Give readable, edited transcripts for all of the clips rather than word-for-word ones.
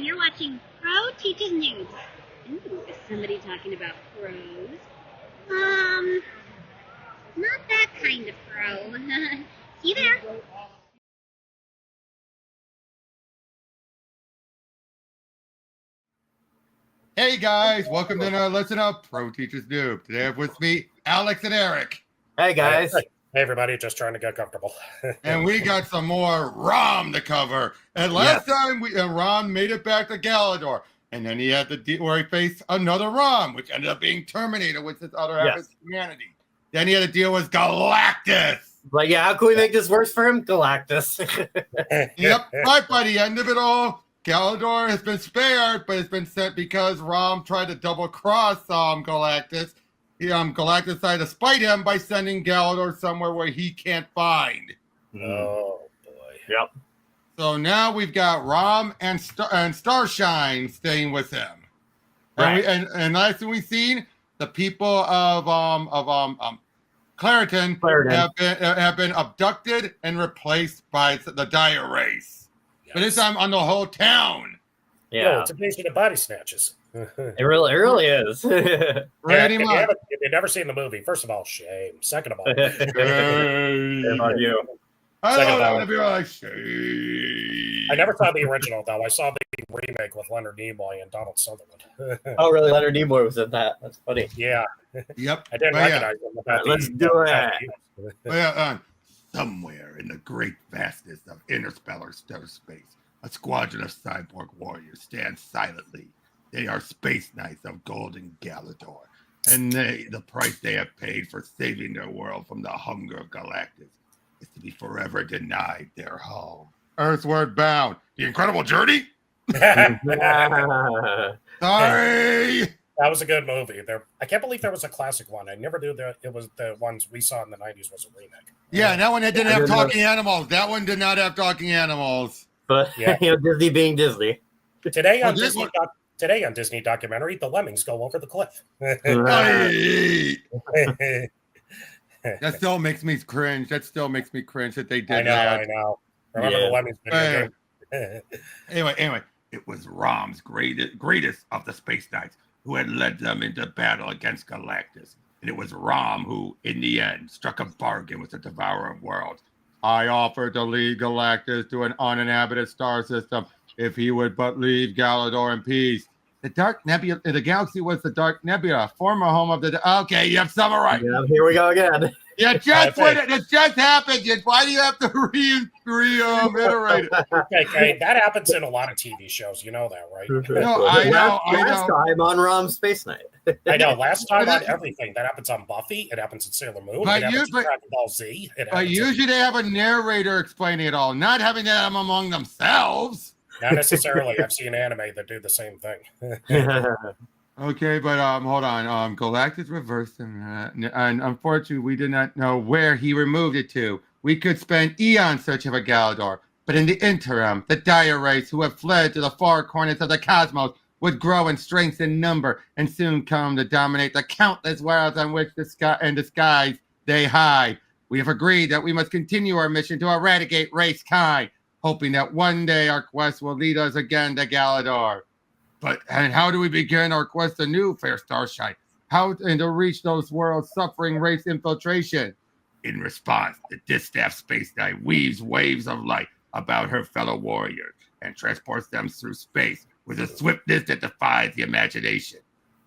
and you're watching Pro Teaches News. Ooh, is somebody talking about pros? Not that kind of pro. See you there. Hey guys, welcome to another lesson of Pro Teaches Noob. Today I have with me Alex and Eric. Hey guys. Hey everybody, just trying to get comfortable. And we got some more Rom to cover. And last time Rom made it back to Galador. And then he had to where he faced another Rom, which ended up being terminated with his other half of humanity. Then he had to deal with Galactus. But yeah, how can we make this worse for him? Galactus. Yep, right by the end of it all, Galador has been spared, but it's been sent because Rom tried to double-cross Galactus. Galactus decided to spite him by sending Galador somewhere where he can't find. Oh, boy. Yep. So now we've got Rom and Starshine staying with him. Right. And last thing we've seen, the people of Claritin have been abducted and replaced by the Dire race. Yes. But this time on the whole town. Yeah, it's a nation of body snatches. It really is. Pretty much. If you've never seen the movie, first of all, shame. Second of all, Shame on you. I don't want to be like shame. I never saw the original though. I saw the remake with Leonard Nimoy and Donald Sutherland. Oh, really? Leonard Nimoy was in that. That's funny. Yeah. Yep. I didn't recognize him. Let's do it. Somewhere in the great vastness of interstellar space, a squadron of cyborg warriors stands silently. They are space knights of Golden Galador, and the price they have paid for saving their world from the hunger of Galactus is to be forever denied their home. Earthward bound. The incredible journey? Sorry. That was a good movie. I can't believe there was a classic one. I never knew that it was the ones we saw in the 90s was a remake. Yeah, and that one didn't have talking animals. That one did not have talking animals. But Disney being Disney. Today on Disney documentary, the lemmings go over the cliff. That still makes me cringe. That they did I know. Remember the lemmings video game? Anyway, it was Rom's greatest of the Space Knights who had led them into battle against Galactus. And it was Rom who, in the end, struck a bargain with the Devourer of Worlds. I offered to lead Galactus to an uninhabited star system if he would but leave Galador in peace. The Dark Nebula, the galaxy was the Dark Nebula, former home of the... Okay, you have summarized. Yeah, here we go again. Yeah, it just happened. Why do you have to reiterate it? Okay, that happens in a lot of TV shows. You know that, right? No, I know. Last time on Rom Spaceknight. I know. Last time on everything. That happens on Buffy. It happens in Sailor Moon. It happens in Dragon Ball Z. But usually they have a narrator explaining it all, not having them among themselves. Not necessarily. I've seen anime that do the same thing. Okay, but hold on. Galactus reversed him, and unfortunately, we did not know where he removed it to. We could spend eons searching for Galador, but in the interim, the Dire race who have fled to the far corners of the cosmos would grow in strength and number, and soon come to dominate the countless worlds on which the skies they hide. We have agreed that we must continue our mission to eradicate race kind, hoping that one day our quest will lead us again to Galador. And how do we begin our quest anew, fair Starshine? How to reach those worlds suffering race infiltration? In response, the Distaff Space Knight weaves waves of light about her fellow warriors and transports them through space with a swiftness that defies the imagination.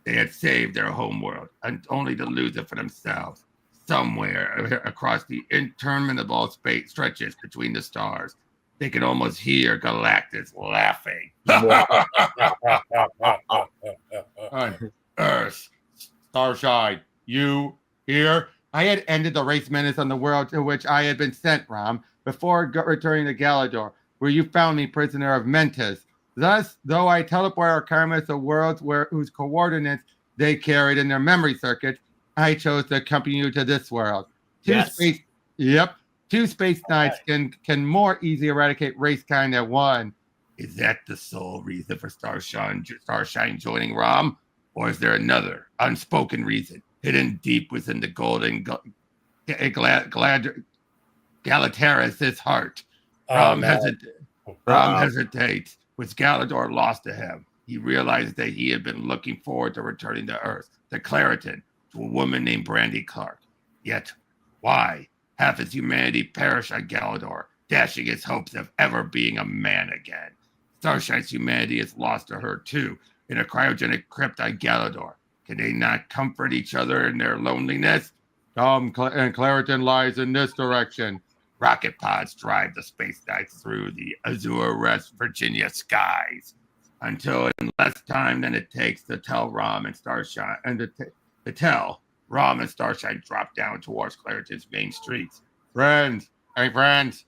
They had saved their homeworld, and only to lose it for themselves. Somewhere across the interminable space stretches between the stars, they could almost hear Galactus laughing. Earth, Starshine, you here? I had ended the race menace on the world to which I had been sent, Rom, before returning to Galador, where you found me prisoner of Mentas. Thus, though I teleport our karmas to worlds whose coordinates they carried in their memory circuits, I chose to accompany you to this world. Two space knights can more easily eradicate race kind than one. Is that the sole reason for Starshine joining Rom? Or is there another unspoken reason hidden deep within the golden Galateris' heart? Rom hesitates, Was Galador lost to him? He realized that he had been looking forward to returning to Earth, to Claritin, to a woman named Brandy Clark. Yet, why? Half his humanity perished on Galador, dashing his hopes of ever being a man again. Starshine's humanity is lost to her, too, in a cryogenic crypt on Galador. Can they not comfort each other in their loneliness? And Claritin lies in this direction. Rocket pods drive the space knights through the Azure West Virginia skies until in less time than it takes to tell Rom and Starshine Rom and Starshine drop down towards Claritin's main streets. Friends, Earth's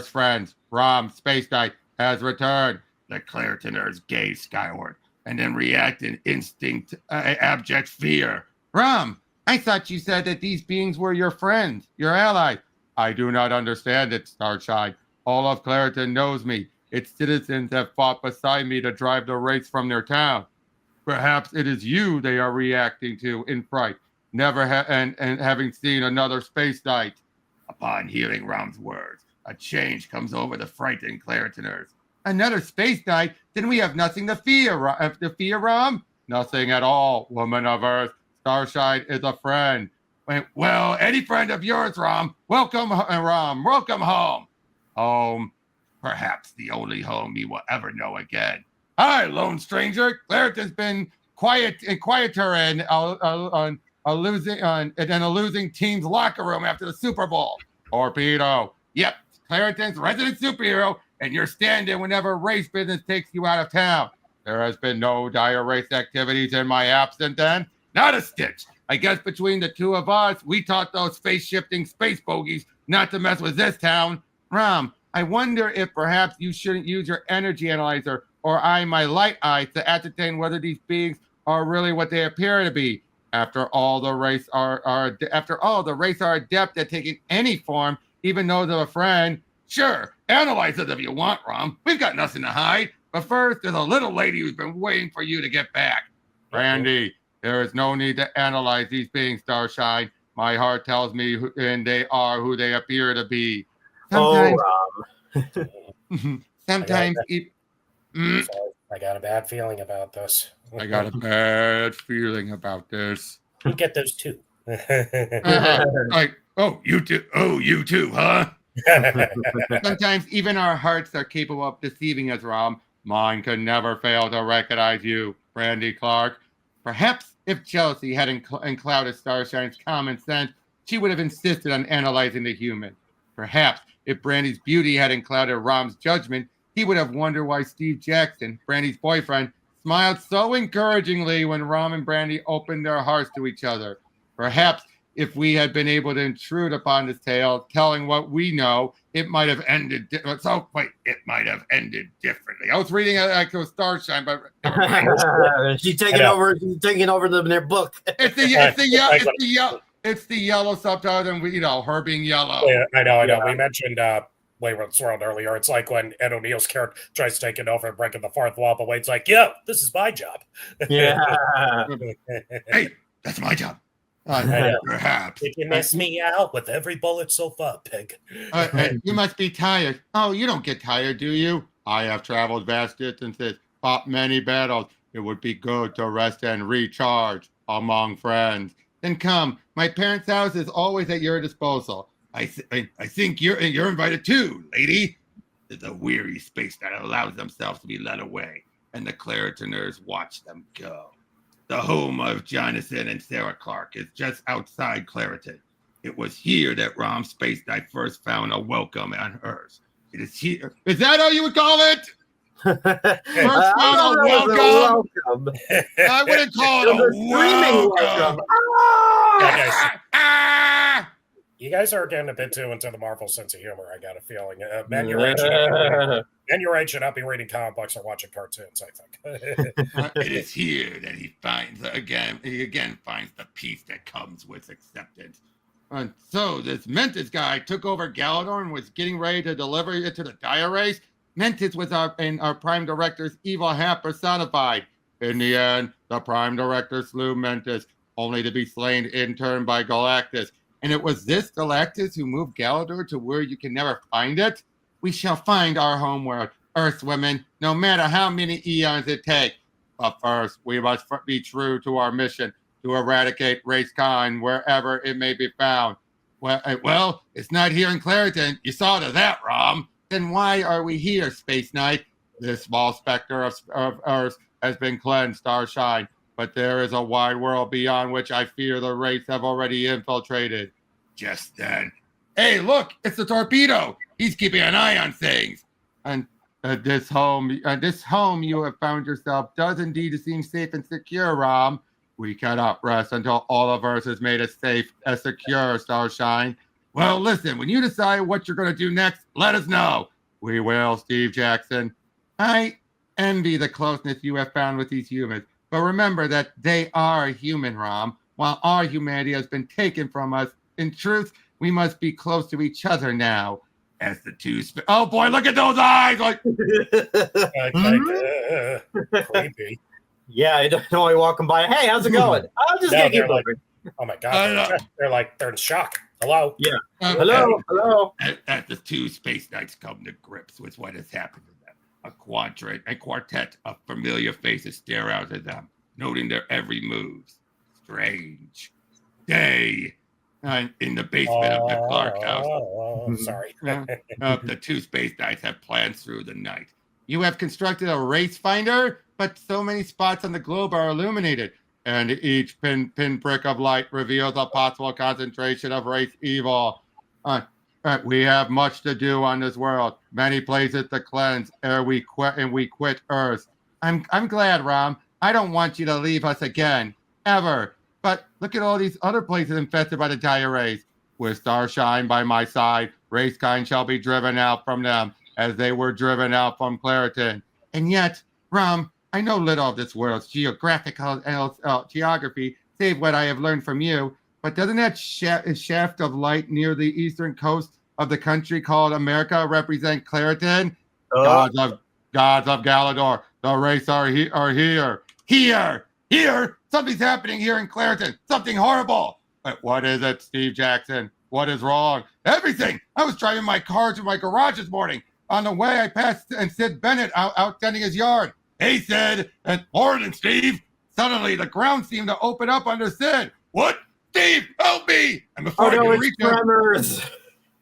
friends, Rom Spaceknight has returned. The Claritiners gaze skyward and then react in instinct, abject fear. Rom, I thought you said that these beings were your friends, your allies. I do not understand it, Starshine. All of Claritin knows me. Its citizens have fought beside me to drive the wraiths from their town. Perhaps it is you they are reacting to in fright, and having seen another space knight. Upon hearing Rom's words, a change comes over the frightened Claritiners. Another space knight? Then we have nothing to fear, Rom? Nothing at all, woman of Earth. Starshine is a friend. Well, any friend of yours, Rom. Welcome home. Home, perhaps the only home you will ever know again. Hi, lone stranger. Claritin's been quieter in a losing team's locker room after the Super Bowl. Torpedo. Yep, Claritin's resident superhero, and you're stand-in whenever race business takes you out of town. There has been no dire race activities in my absence then. Not a stitch. I guess between the two of us, we taught those space-shifting space bogies not to mess with this town. Rom, I wonder if perhaps you shouldn't use your energy analyzer or my light eye to ascertain whether these beings are really what they appear to be. After all, the race are adept at taking any form, even those of a friend. Sure, analyze it if you want, Rom. We've got nothing to hide. But first, there's a little lady who's been waiting for you to get back. Brandy. There is no need to analyze these beings, Starshine. My heart tells me they are who they appear to be. Sometimes, sometimes I got a bad feeling about this. I got a bad feeling about this. You get those too. You too, huh? Sometimes even our hearts are capable of deceiving us, Rom. Mine could never fail to recognize you, Brandy Clark. Perhaps if jealousy had unclouded Starshine's common sense, she would have insisted on analyzing the human. Perhaps if Brandy's beauty had unclouded Rom's judgment, he would have wondered why Steve Jackson, Brandy's boyfriend, smiled so encouragingly when Rom and Brandy opened their hearts to each other. Perhaps if we had been able to intrude upon this tale, telling what we know, it might have ended. It might have ended differently. I was reading like it was Starshine, but she's taking over. She's taking over their book. It's the yellow subtitle, and her being yellow. Yeah, I know. Yeah. We mentioned Wayward's World earlier. It's like when Ed O'Neill's character tries to take it over and breaking the fourth wall, but Wade's like, "Yeah, this is my job." Yeah. Hey, that's my job. Perhaps. Did you miss me out with every bullet so far, pig? You must be tired. Oh, you don't get tired, do you? I have traveled vast distances, fought many battles. It would be good to rest and recharge among friends. Then come. My parents' house is always at your disposal. I think you're invited too, lady. There's a weary space that allows themselves to be led away, and the Claritiners watch them go. The home of Jonathan and Sarah Clark is just outside Claritin. It was here that Rom Spaceknight first found a welcome on Earth. It is here. Is that how you would call it? First found a welcome. I wouldn't call it a welcome. You guys are getting a bit too into the Marvel sense of humor, I got a feeling. Men your age should not be reading comic books or watching cartoons, I think. It is here that he finds finds the peace that comes with acceptance. And so this Mentis guy took over Galador and was getting ready to deliver it to the Dire Race. Mentis was our Prime Director's evil half personified. In the end, the Prime Director slew Mentis, only to be slain in turn by Galactus. And it was this Galactus who moved Galador to where you can never find it. We shall find our homeworld, Earthwomen, no matter how many eons it takes. But first, we must be true to our mission to eradicate race kind wherever it may be found. Well, it's not here in Claritin. You saw to that, Rom. Then why are we here, Space Knight? This small specter of Earth has been cleansed, Starshine, but there is a wide world beyond which I fear the race have already infiltrated. Just then, hey, look, it's the torpedo. He's keeping an eye on things. And this home you have found yourself does indeed seem safe and secure, Rom. We cannot rest until all of Earth is made as safe, as secure, Starshine. Well, listen, when you decide what you're going to do next, let us know. We will, Steve Jackson. I envy the closeness you have found with these humans, but remember that they are human, Rom. While our humanity has been taken from us, in truth, we must be close to each other now. As the two oh boy, look at those eyes! Like creepy. Yeah, I don't know. I walking by. Hey, how's it going? I'm just gonna keep moving. Oh my god, they're in shock. Hello. Yeah. Hello. As the two Space Knights come to grips with what has happened to them, a quartet of familiar faces stare out at them, noting their every move. Strange day. In the basement of the Clark house. Sorry. The two Space Knights have planned through the night. You have constructed a race finder, but so many spots on the globe are illuminated, and each pinprick of light reveals a possible concentration of race evil. We have much to do on this world, many places to cleanse ere we quit Earth. I'm glad, Rom. I don't want you to leave us again, ever. But look at all these other places infested by the dire race. With Starshine by my side, race kind shall be driven out from them, as they were driven out from Claritin. And yet, Rom, I know little of this world's geographical geography, save what I have learned from you. But doesn't that shaft of light near the eastern coast of the country called America represent Claritin? Gods of Galador, the race are here. Here! Something's happening here in Claritin. Something horrible. But what is it, Steve Jackson? What is wrong? Everything. I was driving my car to my garage this morning. On the way, I passed and Sid Bennett out tending his yard. Hey, Sid. And morning, Steve. Suddenly, the ground seemed to open up under Sid. What? Steve, help me! And before I could reach tremors.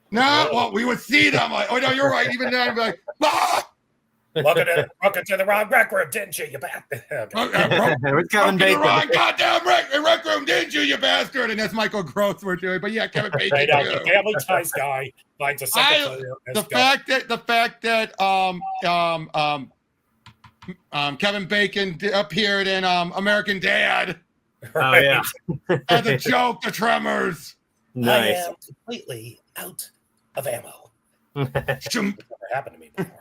No, well, we would see them. Like, oh, no, you're right. Even then, I'd be like, ah! Look into the wrong rec room, didn't you, you bastard? With Kevin Bacon. Wrong goddamn rec room, didn't you bastard? And that's Michael Gross we're doing. But yeah, Kevin Bacon. Right out, the Family Ties guy finds a secretary. The fact that Kevin Bacon appeared in American Dad. Right. Oh yeah. As a joke, the Tremors. Nice. I am completely out of ammo. Never happened to me before.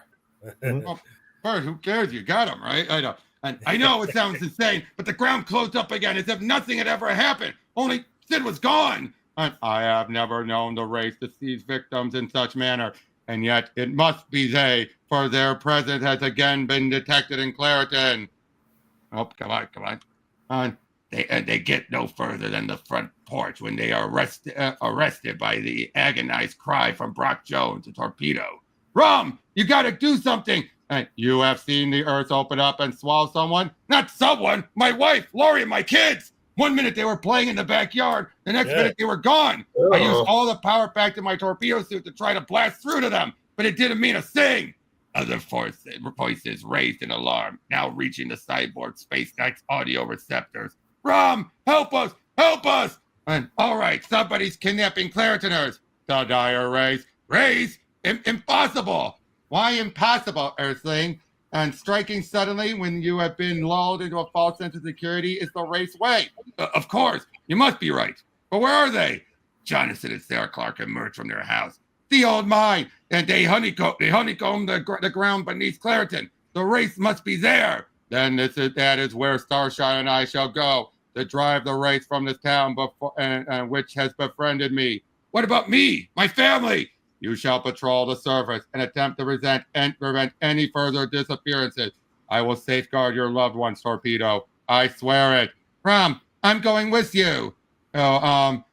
Well, Bert, who cares? You got him, right? I know. And I know it sounds insane, but the ground closed up again as if nothing had ever happened. Only Sid was gone. And I have never known the race to seize victims in such manner. And yet it must be they, for their presence has again been detected in Claritin. Oh, come on. And they get no further than the front porch when they are arrested by the agonized cry from Brock Jones, the torpedo. Rom, you got to do something. And you have seen the earth open up and swallow someone? Not someone, my wife, Lori, and my kids. 1 minute they were playing in the backyard. The next minute they were gone. I used all the power packed in my torpedo suit to try to blast through to them, but it didn't mean a thing. Other voices raised in alarm, now reaching the cyborg Space Knight's audio receptors. Rom, help us! And all right, somebody's kidnapping Claritiners. The dire race. Race? Impossible! Why impossible, Earthling? And striking suddenly when you have been lulled into a false sense of security is the race way. Of course, you must be right. But where are they? Jonathan and Sarah Clark emerged from their house. The old mine, and they honeycombed the ground beneath Claritin. The race must be there. Then that is where Starshine and I shall go to drive the race from this town which has befriended me. What about me, my family? You shall patrol the surface and attempt to prevent any further disappearances. I will safeguard your loved ones, Torpedo. I swear it. Rom, I'm going with you. What?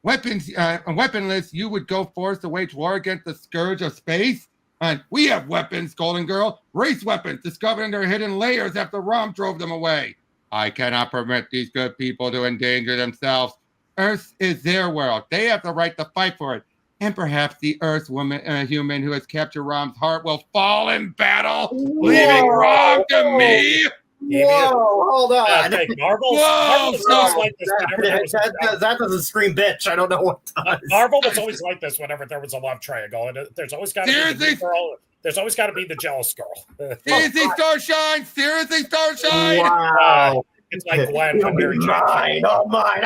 Weapons, weaponless, you would go forth to wage war against the scourge of space? And we have weapons, Golden Girl. Race weapons discovered in their hidden layers after Rom drove them away. I cannot permit these good people to endanger themselves. Earth is their world. They have the right to fight for it. And perhaps the Earth human who has captured Rom's heart will fall in battle, leaving Rom to me. Whoa, hold on. Marvel was always like this whenever there was that doesn't scream bitch. I don't know what does. Marvel was always like this whenever there was a love triangle, and there's always got to be the girl. There's always got to be the jealous girl. Seriously, Starshine. Seriously, Starshine. Wow. It's like Gwen when Mary Jane. Oh mine.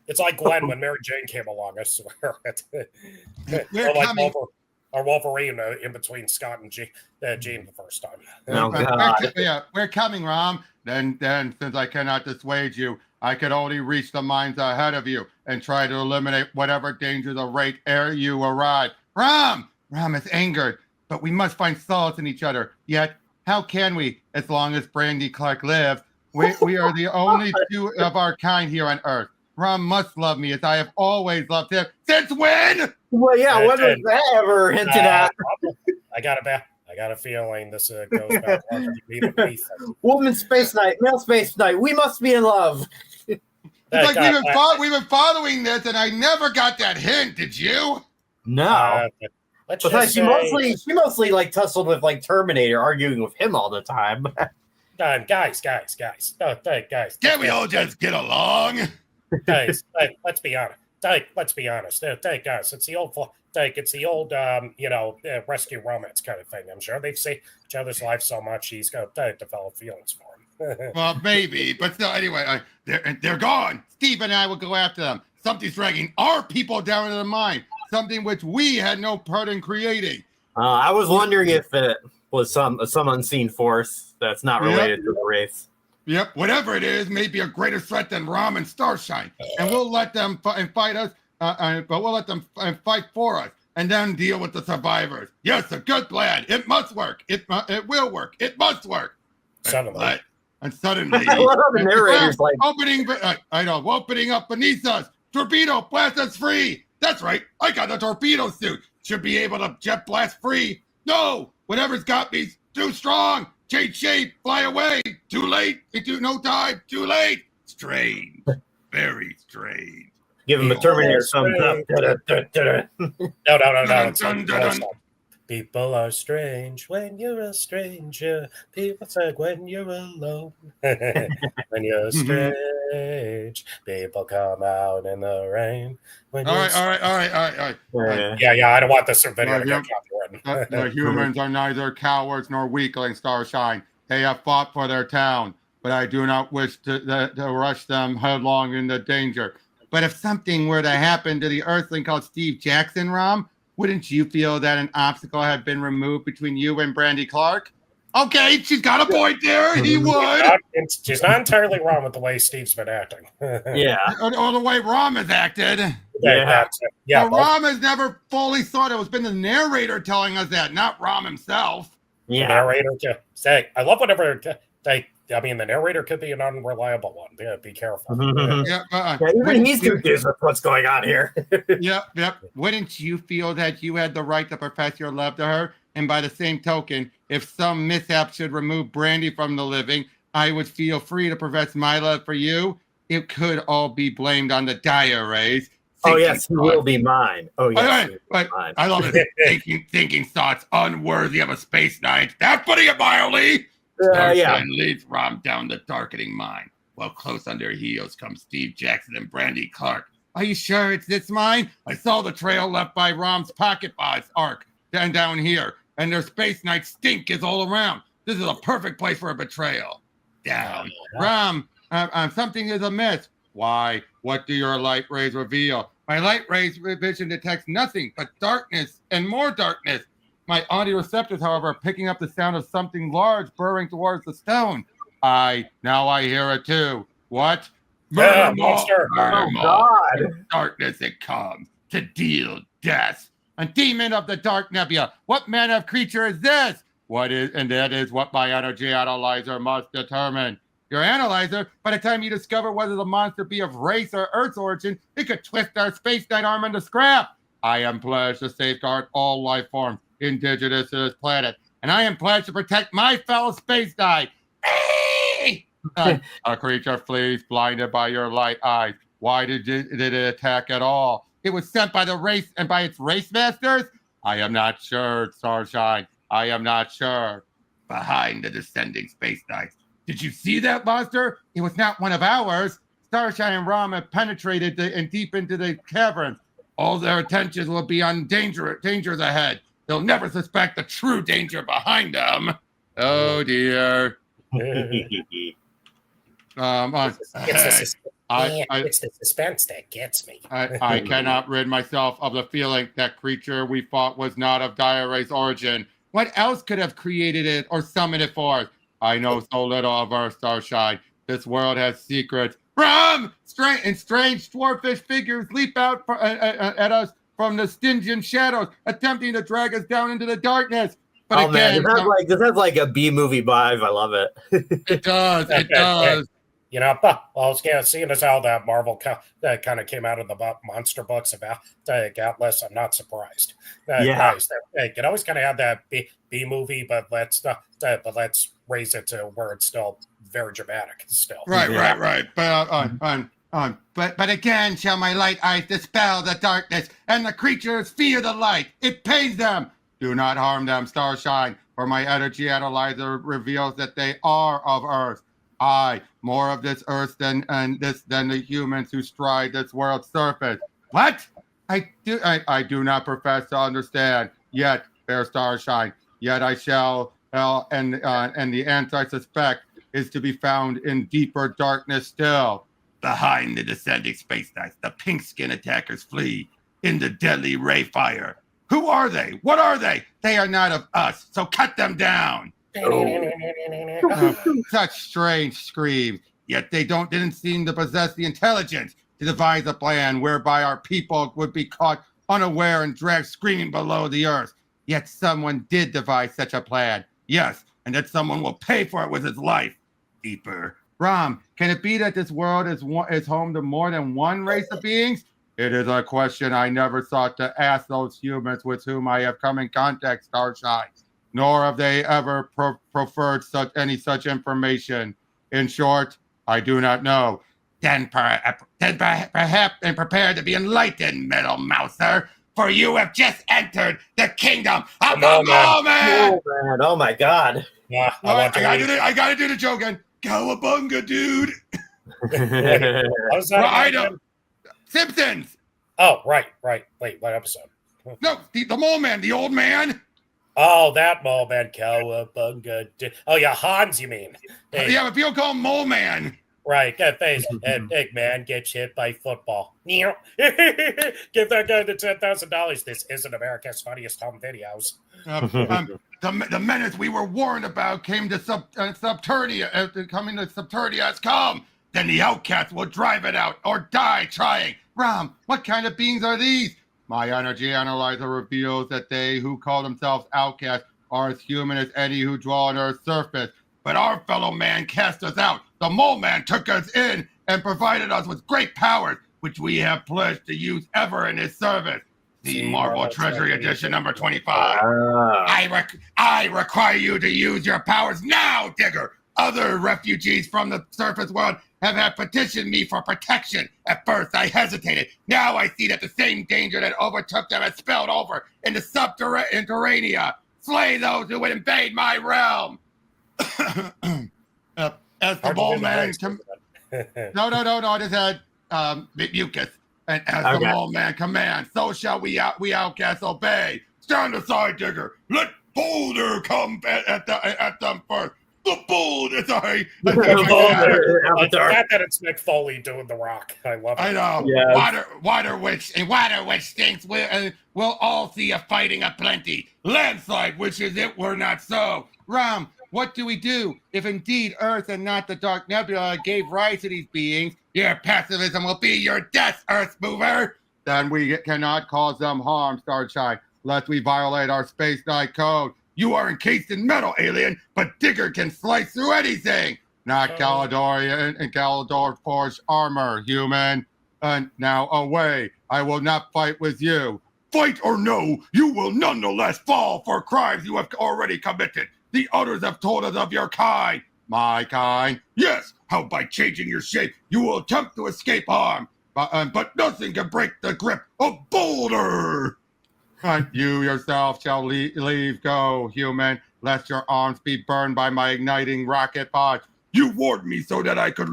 It's like Gwen when Mary Jane came along. I swear. We're coming. Or Wolverine in between Scott and Jean the first time. Oh, God. We're coming, Rom. Then, since I cannot dissuade you, I could only reach the minds ahead of you and try to eliminate whatever dangers await ere you arrive. Rom is angered, but we must find solace in each other. Yet, how can we, as long as Brandy Clark lives? We are the only two of our kind here on Earth. Rom must love me as I have always loved him. Since when? Well, yeah, when was that ever hinted at? I got a feeling this goes back longer than we even think. Woman Space Knight, male Space Knight, we must be in love. It's like we've been following this, and I never got that hint. Did you? No. But she mostly like tussled with like Terminator, arguing with him all the time. Guys. Can't we all just get along? Guys, let's be honest. Let's be honest. Guys, it's the old, rescue romance kind of thing. I'm sure they've seen each other's lives so much, he's going to develop feelings for him. Well, maybe, but still, anyway, they're gone. Steve and I will go after them. Something's dragging our people down into the mine. Something which we had no part in creating. I was wondering if it was some unseen force that's not related to the race. Yep, whatever it is, may be a greater threat than Rom and Starshine, and we'll let them fight us. But we'll let them fight for us, and then deal with the survivors. Yes, a good plan. It must work. It will work. It must work. Suddenly, I love how the narrator's like opening up beneath us. Torpedo, blast us free. That's right. I got the torpedo suit. Should be able to jet blast free. No, whatever's got me's too strong. Change shape, fly away. Too late. No time. Too late. Strange. Very strange. Give him a Terminator thumbs up. No. People are strange when you're a stranger. People say when you're alone. When you're strange, people come out in the rain. All right. Yeah. I don't want this video to get copyrighted. The humans are neither cowards nor weaklings, Starshine. They have fought for their town, but I do not wish to rush them headlong into danger. But if something were to happen to the Earthling called Steve Jackson, Rom, wouldn't you feel that an obstacle had been removed between you and Brandy Clark? Okay, she's got a point there. He would. She's not entirely wrong with the way Steve's been acting. Yeah. Or the way Rom has acted. Yeah. But Rom has never fully thought it was been the narrator telling us that, not Rom himself. Yeah. The narrator say, I love whatever the narrator could be an unreliable one. Yeah, be careful. Even he's confused with what's going on here. Yep. Wouldn't you feel that you had the right to profess your love to her? And by the same token, if some mishap should remove Brandy from the living, I would feel free to profess my love for you. It could all be blamed on the dire rays. Oh, yes, he will be mine. Oh, yes. Mine. I love it. thinking thoughts unworthy of a space knight. That's putting it mildly. Starshine leads Rom down the darkening mine, while close on their heels come Steve Jackson and Brandy Clark. Are you sure it's this mine? I saw the trail left by Rom's pocket boss arc down here, and their space knight stink is all around. This is a perfect place for a betrayal. Down. Rom, something is amiss. Why? What do your light rays reveal? My light rays vision detects nothing but darkness and more darkness. My audio receptors, however, are picking up the sound of something large burrowing towards the stone. Now I hear it too. What? Monster! Oh, God. In darkness it comes to deal death. A demon of the dark nebula. What manner of creature is this? That is what my energy analyzer must determine. Your analyzer, by the time you discover whether the monster be of race or Earth's origin, it could twist our space knight arm into scrap. I am pledged to safeguard all life forms indigenous to this planet, and I am pledged to protect my fellow space knight. A creature flees blinded by your light eyes. Why did it attack at all? It was sent by the race and by its race masters? I am not sure, Starshine. I am not sure. Behind the descending space knights. Did you see that monster? It was not one of ours. Starshine and Rom have penetrated and deep into the caverns. All their attention will be on dangers ahead. They'll never suspect the true danger behind them. Oh dear. It's the suspense that gets me. I cannot rid myself of the feeling that creature we fought was not of dire race origin. What else could have created it or summoned it forth? I know so little of our Starshine. This world has secrets. Rom! Strange dwarfish figures leap out at us from the Stygian shadows, attempting to drag us down into the darkness. But again, this has like a B movie vibe. I love it. It does. It does. You know, well, seeing as how that Marvel that kind of came out of the monster books about Atlas, I'm not surprised. Guys, you can always kind of have that B movie, but let's raise it to where it's still very dramatic. Still, right. But again, shall my light eyes dispel the darkness, and the creatures fear the light. It pains them. Do not harm them, Starshine, for my energy analyzer reveals that they are of Earth. More of this Earth than the humans who stride this world's surface. What? I do not profess to understand yet, fair Starshine. Yet I shall, and the answer I suspect is to be found in deeper darkness still. Behind the descending space knights, the pink skin attackers flee in the deadly ray fire. Who are they? What are they? They are not of us, so cut them down. Such strange screams, yet they didn't seem to possess the intelligence to devise a plan whereby our people would be caught unaware and dragged screaming below the earth. Yet someone did devise such a plan. Yes, and that someone will pay for it with his life. Deeper. Rom, can it be that this world is home to more than one race of beings? It is a question I never sought to ask those humans with whom I have come in contact, Starshine. Nor have they ever preferred any such information. In short, I do not know. Then perhaps and prepare to be enlightened, Metal Mouser, for you have just entered the kingdom of the moment. Oh my God! Yeah, I gotta do the joke again. Cowabunga, dude. How's that? I know. Simpsons. Oh, right. Wait, what episode? No, the mole man, the old man. Oh, that mole man, Cowabunga. Oh, yeah, Hans, you mean? Hey. Yeah, but people call him Mole Man. Right, get face. Eggman gets hit by football. Give that guy the $10,000. This isn't America's Funniest Home Videos. The menace we were warned about came to Subternia. Coming to Subternia has come. Then the outcasts will drive it out or die trying. Rom, what kind of beings are these? My energy analyzer reveals that they who call themselves outcasts are as human as any who dwell on Earth's surface. But our fellow man cast us out. The mole man took us in and provided us with great powers, which we have pledged to use ever in his service. See Marvel Treasury Edition number 25. I require you to use your powers now, Digger. Other refugees from the surface world have petitioned me for protection. At first, I hesitated. Now I see that the same danger that overtook them has spilled over into Subterranea. Slay those who would invade my realm. As the mole man... No, I just had mucus. And as the mole man commands, so shall we outcasts obey. Stand aside, Digger. Let Boulder come at them first. The Boulder, sorry. The fact that it's Mick Foley doing The Rock. I love it. I know. Yes. Water which stinks. We'll all see a fighting aplenty. Landslide wishes it were not so. Rom, what do we do if indeed Earth and not the Dark Nebula gave rise to these beings? Your pacifism will be your death, Earth mover. Then we cannot cause them harm, Starshine, lest we violate our Space Knight code. You are encased in metal, alien, but Digger can slice through anything. Not Caledorian and Caledor forged armor, human. And now away. I will not fight with you. Fight or no, you will nonetheless fall for crimes you have already committed. The others have told us of your kind. My kind? Yes, how by changing your shape, you will attempt to escape harm. But nothing can break the grip of Boulder. You yourself shall leave go, human, lest your arms be burned by my igniting rocket pod. You warned me so that I could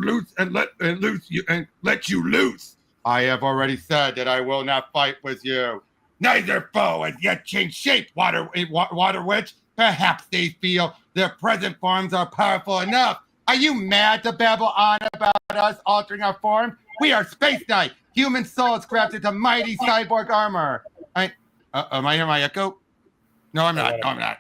let you loose. I have already said that I will not fight with you. Neither foe has yet changed shape, Water Witch. Perhaps they feel their present forms are powerful enough. Are you mad to babble on about us altering our form? We are Spaceknight, human souls crafted to mighty cyborg armor. Am I hearing my echo? No, I'm not. No, I'm not.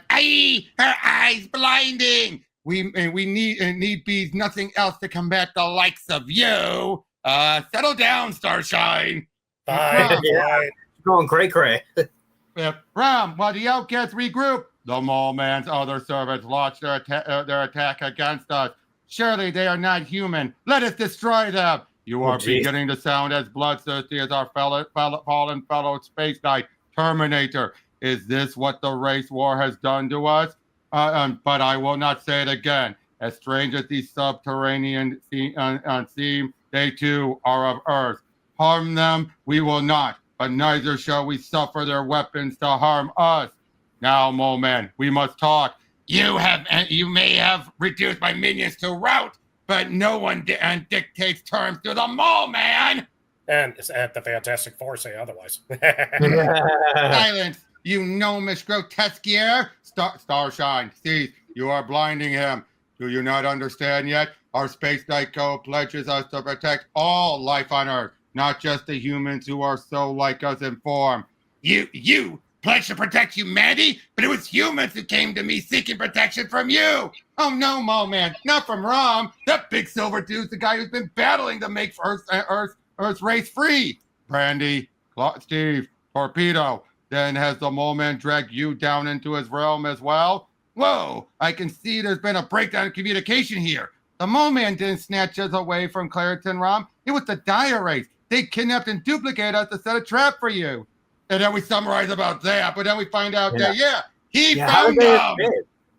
Aye, her eyes blinding. We need bees nothing else to combat the likes of you. Settle down, Starshine. Bye. Yeah. Going cray. Rom, while the outcasts regroup, the Mole Man's other servants launch their attack against us. Surely they are not human. Let us destroy them. You are beginning to sound as bloodthirsty as our fallen fellow Spaceknight, Terminator. Is this what the race war has done to us? But I will not say it again. As strange as these subterranean seem, they too are of Earth. Harm them we will not, but neither shall we suffer their weapons to harm us. Now, Mole Man, we must talk. You may have reduced my minions to rout, but no one dictates terms to the Mole Man. And at the Fantastic Four say otherwise. Silence, you gnomish grotesquier. Starshine, cease. You are blinding him. Do you not understand yet? Our Spaceknight Code pledges us to protect all life on Earth, not just the humans who are so like us in form. You pledged to protect humanity, but it was humans who came to me seeking protection from you. Oh no, Mole Man, not from Rom. That big silver dude's the guy who's been battling to make Earth's race free. Brandy, Steve, Torpedo. Then has the Mole Man dragged you down into his realm as well? Whoa, I can see there's been a breakdown in communication here. The Mole Man didn't snatch us away from Claritin, Rom. It was the Dire Race. They kidnapped and duplicated us to set a trap for you. And then we summarize about that, but then we find out that, he found them.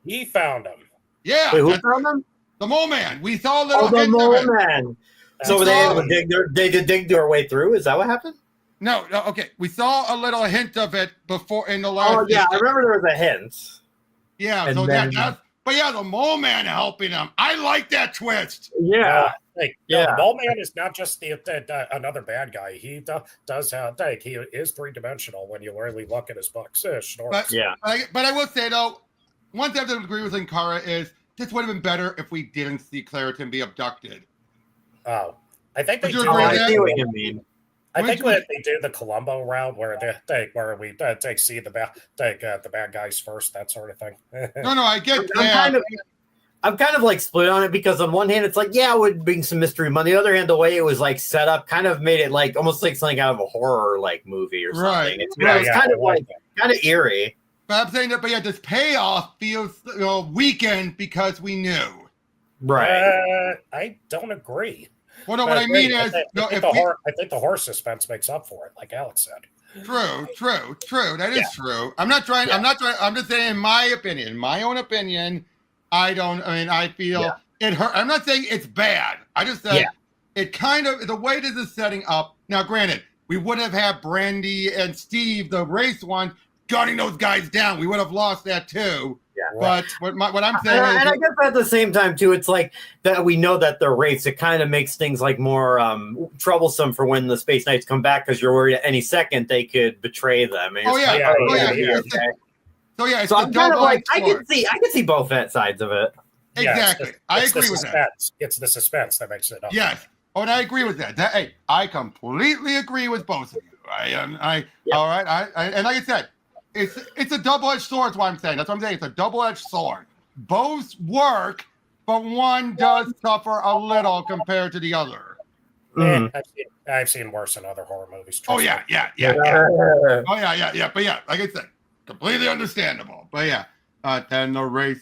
He found them. Yeah. Wait, who found them? The Mole Man. We saw a little hint Mole of it. Man. So were they able to dig their way through? Is that what happened? No, okay. We saw a little hint of it before in the last. Oh, yeah, I remember there was a hint. Yeah, and so then, but yeah, the Mole Man helping them. I like that twist. Yeah. The Mole Man is not just another bad guy. He does have he is 3-dimensional when you really look at his books. But I will say though, one thing I have to agree with Linkara is this would have been better if we didn't see Claritin be abducted. Oh, I think they do. I see what you mean. I think when they do the Columbo route where we see the bad guys first, that sort of thing. No, I get that. I'm kind of like split on it because on one hand it's like, it would bring some mystery. But on the other hand, the way it was like set up kind of made it like almost like something out of a horror like movie or something. It's kind of eerie. But I'm saying that, this payoff feels weakened because we knew. Right. I don't agree. Well, no, what I mean is, I think the horror suspense makes up for it, like Alex said. True. That is true. I'm not trying. I'm just saying, in my own opinion, I feel it hurt. I'm not saying it's bad. I just said it kind of, the way this is setting up. Now, granted, we would have had Brandy and Steve, the race one, gunning those guys down. We would have lost that too. Yeah. But what I'm saying is, and I guess at the same time too, it's like that we know that they're race. It kind of makes things like more troublesome for when the Space Knights come back because you're worried at any second they could betray them. So I'm kind of like I can see both sides of it. Exactly, I agree with that. It's the suspense that makes it up. Yes, and I agree with that. Hey, I completely agree with both of you. All right. And like I said. It's a double-edged sword. Is what I'm saying. That's what I'm saying. It's a double-edged sword. Both work, but one does suffer a little compared to the other. I've seen worse in other horror movies. Oh yeah. Oh yeah. But like I said, completely understandable. But then the race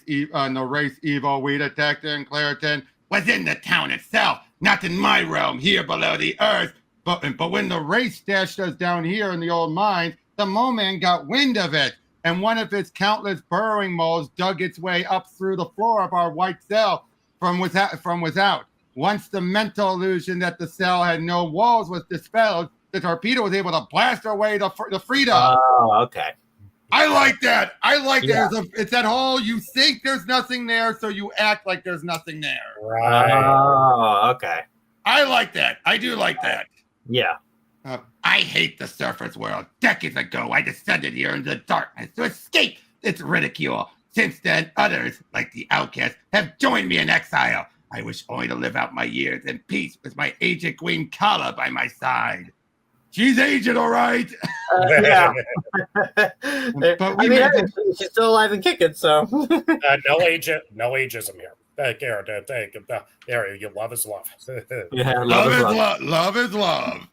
evil we detected in Claritin was in the town itself, not in my realm here below the earth. But when the race stashed us down here in the old mines, the mole man got wind of it, and one of his countless burrowing moles dug its way up through the floor of our white cell from without. Once the mental illusion that the cell had no walls was dispelled, the torpedo was able to blast our way to freedom. Oh, okay. I like that. I like that. It's that whole you think there's nothing there, so you act like there's nothing there. Right. Oh, okay. I like that. I do like that. Yeah. I hate the surface world. Decades ago, I descended here into the darkness to escape its ridicule. Since then, others, like the outcast, have joined me in exile. I wish only to live out my years in peace with my aged queen Kala by my side. She's aged, all right. Yeah. But she's still alive and kicking, so. No ageism here. There, you love is love. Yeah, love is love.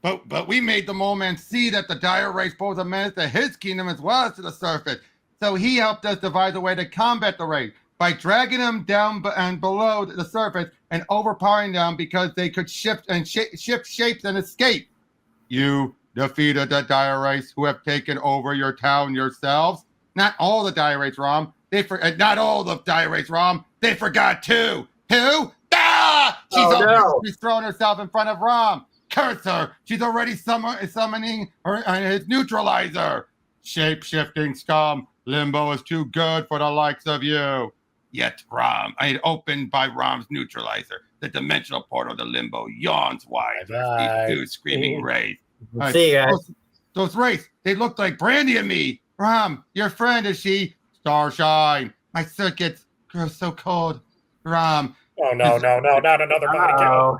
But we made the mole man see that the dire race posed a menace to his kingdom as well as to the surface. So he helped us devise a way to combat the race by dragging them down and below the surface and overpowering them because they could shift shapes and escape. You defeated the dire race who have taken over your town yourselves. Not all the dire race, Rom. Not all the dire race, Rom. They forgot too. Who? Ah! She's throwing herself in front of Rom. Curse her! She's already summoning his neutralizer. Shape-shifting scum. Limbo is too good for the likes of you. Yet Rom, opened by Rom's neutralizer, the dimensional portal to Limbo yawns wide for these two screaming rays. See you guys. Those rays, they look like Brandy and me. Rom, your friend, is she? Starshine. My circuits grow so cold. Rom. Oh, no, not another body count.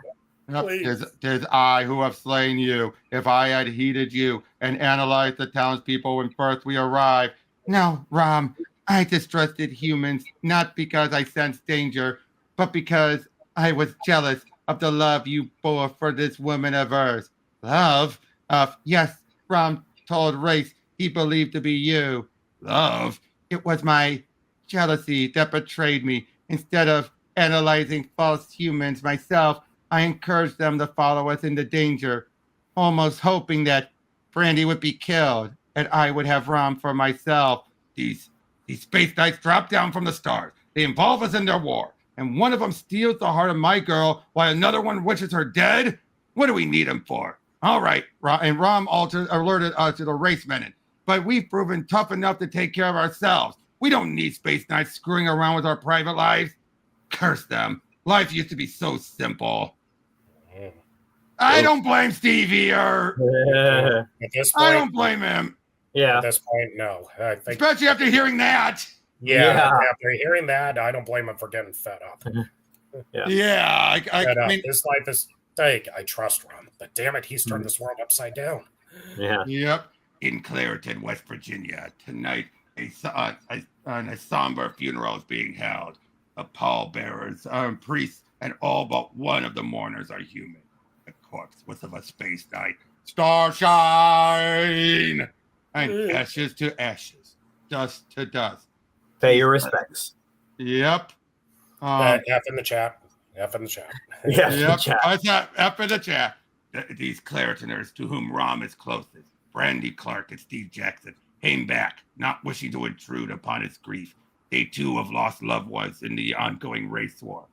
Tis I who have slain you. If I had heeded you and analyzed the townspeople when first we arrived. No, Rom, I distrusted humans, not because I sensed danger, but because I was jealous of the love you bore for this woman of hers. Love? Yes, Rom told Race he believed to be you. Love? It was my jealousy that betrayed me. Instead of analyzing false humans myself, I encouraged them to follow us into danger, almost hoping that Brandy would be killed and I would have Rom for myself. These space knights drop down from the stars. They involve us in their war, and one of them steals the heart of my girl while another one wishes her dead? What do we need him for? All right, and Rom alerted us to the race menace, but we've proven tough enough to take care of ourselves. We don't need space knights screwing around with our private lives. Curse them. Life used to be so simple. I don't blame Steve here. At this point, I don't blame him. Yeah. At this point, no. I think, especially after hearing that. Yeah. After hearing that, I don't blame him for getting fed up. I mean, this life is fake. I trust Ron, but damn it, he's turned this world upside down. Yeah. Yep. In Clareton, West Virginia, tonight, a somber funeral is being held. The pallbearers, priests, and all but one of the mourners are human. The corpse was of a space knight. Starshine! And ashes to ashes, dust to dust. Pay your respects. Yep. F in the chat. F in the chat. Yeah, yep. F in the chat. These Claretoners to whom Rom is closest, Brandy Clark and Steve Jackson, came back, not wishing to intrude upon his grief. They too have lost loved ones in the ongoing race war,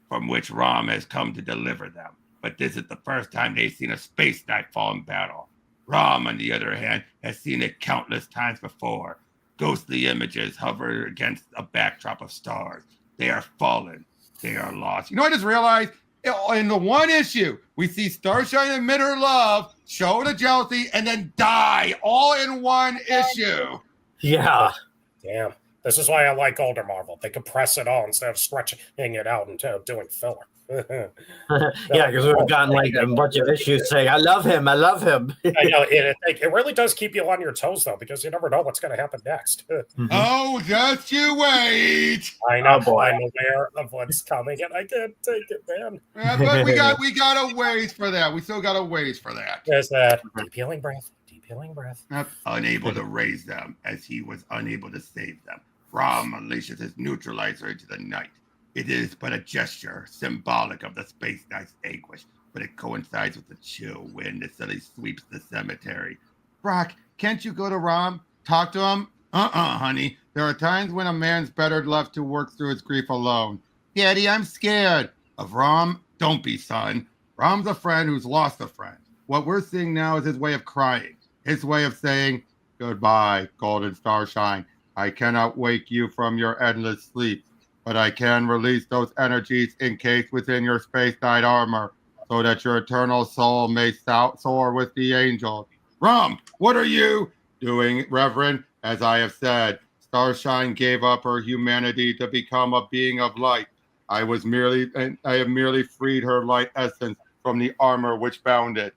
from which Rom has come to deliver them. But this is the first time they've seen a space knight fall in battle. Rom, on the other hand, has seen it countless times before. Ghostly images hover against a backdrop of stars. They are fallen. They are lost. You know, I just realized in the one issue, we see Starshine admit her love, show the jealousy, and then die all in one issue. Yeah. Damn. This is why I like older Marvel. They compress it all instead of stretching it out and doing filler. Yeah, because we've gotten like a bunch of issues saying, I love him. I know. It really does keep you on your toes, though, because you never know what's going to happen next. Oh, just you wait. I know, boy. I'm aware of what's coming, and I can't take it, man. Yeah, but we got a ways for that. We still got a ways for that. There's that deep healing breath. Unable to raise them, as he was unable to save them. Rom unleashes his neutralizer into the night. It is but a gesture symbolic of the space knight's anguish. but it coincides with the chill wind that suddenly sweeps the cemetery. Brock, can't you go to Rom? Talk to him? Honey. There are times when a man's better left to work through his grief alone. Daddy, I'm scared. Of Rom? Don't be, son. Rom's a friend who's lost a friend. What we're seeing now is his way of crying. His way of saying, goodbye, golden starshine. I cannot wake you from your endless sleep, but I can release those energies encased within your space knight armor so that your eternal soul may soar with the angels. Rom, what are you doing, Reverend? As I have said, Starshine gave up her humanity to become a being of light. I have merely freed her light essence from the armor which bound it.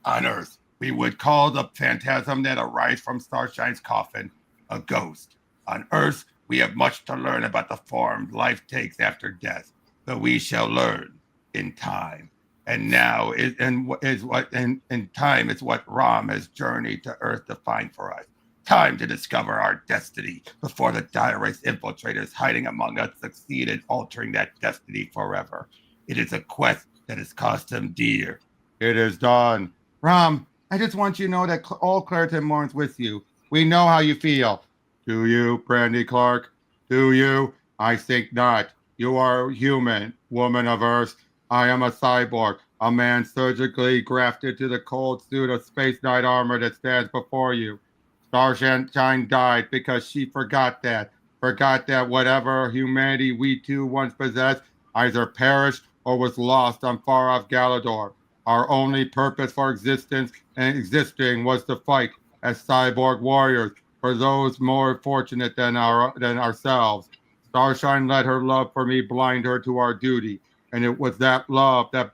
On Earth, we would call the phantasm that arrives from Starshine's coffin a ghost. On Earth, we have much to learn about the form life takes after death, but we shall learn in time. And now time is what Rom has journeyed to Earth to find for us. Time to discover our destiny before the dire race infiltrators hiding among us succeed in altering that destiny forever. It is a quest that has cost him dear. It is done. Rom, I just want you to know that all Claritin mourns with you. We know how you feel. Do you, Brandy Clark? Do you? I think not. You are human, woman of Earth. I am a cyborg, a man surgically grafted to the cold suit of Space Knight armor that stands before you. Starshine died because she forgot that whatever humanity we two once possessed either perished or was lost on far-off Galador. Our only purpose for existing was to fight as cyborg warriors for those more fortunate than ourselves. Starshine let her love for me blind her to our duty, and it was that love that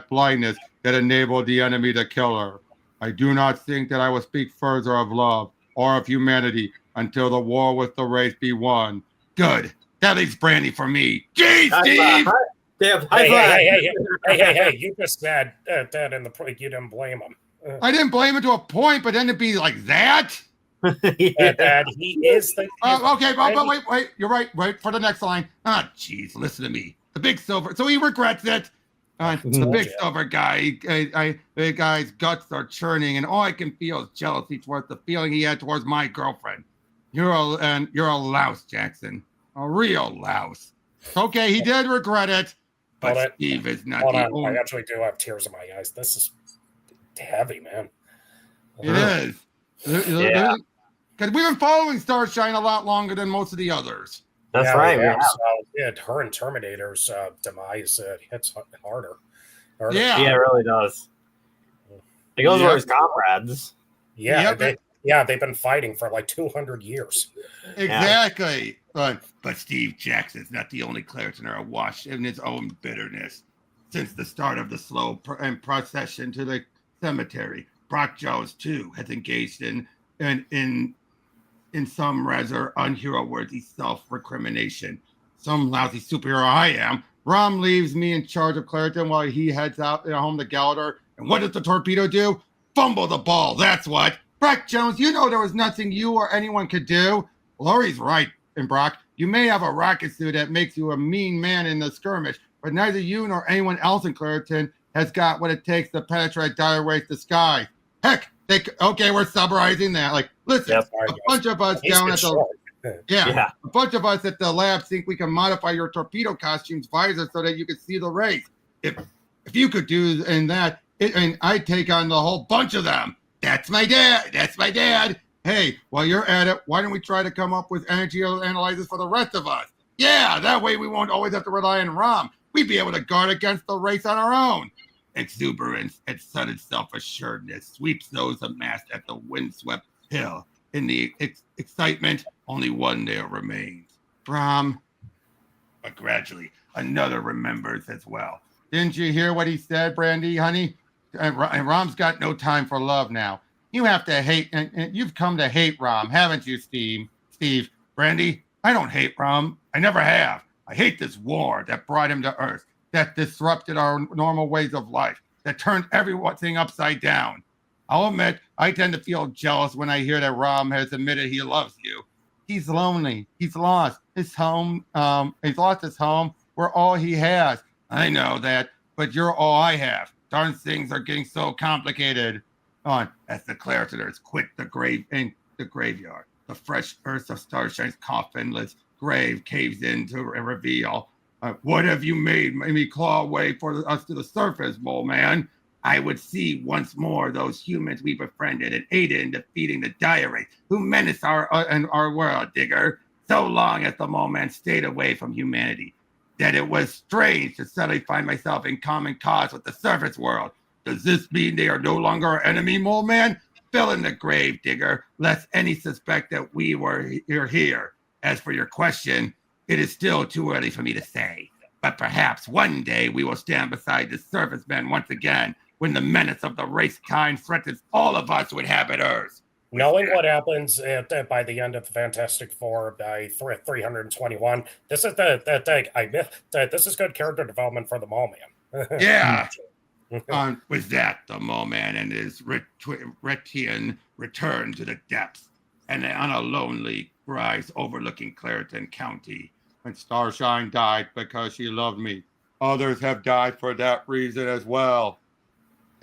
blindness that enabled the enemy to kill her. I do not think that I will speak further of love or of humanity until the war with the race be won. Good. That leaves Brandy for me. Jeez, Steve! Hey, you just said that in the point. You didn't blame him. I didn't blame him to a point, but then it'd be like that? That he is the... Okay, but wait. You're right. Wait for the next line. Jeez, listen to me. The big silver. So he regrets it. The big silver guy, the guy's guts are churning, and all I can feel is jealousy towards the feeling he had towards my girlfriend. You're a louse, Jackson, a real louse. Okay, he did regret it, but Steve is not the only. I actually do have tears in my eyes. This is heavy, man. It is. Yeah. Because we've been following Starshine a lot longer than most of the others. That's right. Yeah. So, her and Terminator's demise hits harder. Yeah, it really does. It goes for his comrades. Yeah, they've been fighting for like 200 years. Exactly. But Steve Jackson's not the only Claritin awash in his own bitterness. Since the start of the slow procession to the cemetery, Brock Jones too has engaged in some rather unhero-worthy self-recrimination. Some lousy superhero I am. Rom leaves me in charge of Claritin while he heads out home to Galador. And what does the torpedo do? Fumble the ball, that's what. Brock Jones, you know there was nothing you or anyone could do. Laurie's right, and Brock, you may have a rocket suit that makes you a mean man in the skirmish, but neither you nor anyone else in Claritin has got what it takes to penetrate dire waste disguise. Heck, okay, we're summarizing that. Like, listen, a bunch of us down at the a bunch of us at the lab think we can modify your torpedo costume's visor so that you can see the race. If you could do that, and I'd take on the whole bunch of them. That's my dad. Hey, while you're at it, why don't we try to come up with energy analyzers for the rest of us? Yeah, that way we won't always have to rely on Rom. We'd be able to guard against the race on our own. Exuberance and sudden self-assuredness sweeps those amassed at the windswept hill. In the excitement, only one there remains. Rom. But gradually, another remembers as well. Didn't you hear what he said, Brandy, honey? And Rom's got no time for love now. You have to hate, and you've come to hate Rom, haven't you, Steve? Brandy, I don't hate Rom. I never have. I hate this war that brought him to Earth, that disrupted our normal ways of life, that turned everything upside down. I'll admit, I tend to feel jealous when I hear that Rom has admitted he loves you. He's lonely. He's lost his home. He's lost his home. We're all he has. I know that, but you're all I have. Darn things are getting so complicated. On as the Claritiners quit the graveyard. The fresh earth of Starshine's coffinless grave caves in to reveal. What have you made? Made me claw away for us to the surface, mole man. I would see once more those humans we befriended and aided in defeating the dire race who menace our world, digger. So long as the mole man stayed away from humanity, that it was strange to suddenly find myself in common cause with the surface world. Does this mean they are no longer our enemy, mole man? Fill in the grave, digger, lest any suspect that we were here. As for your question, it is still too early for me to say. But perhaps one day we will stand beside the surface men once again, when the menace of the race kind threatens all of us who inhabit Earth. Knowing what happens by the end of the Fantastic Four by 321, this is this is good character development for the Mole Man. Yeah. With that, the Mole Man and his Retian returned to the depths, and on a lonely rise overlooking Claritin County. And Starshine died because she loved me. Others have died for that reason as well.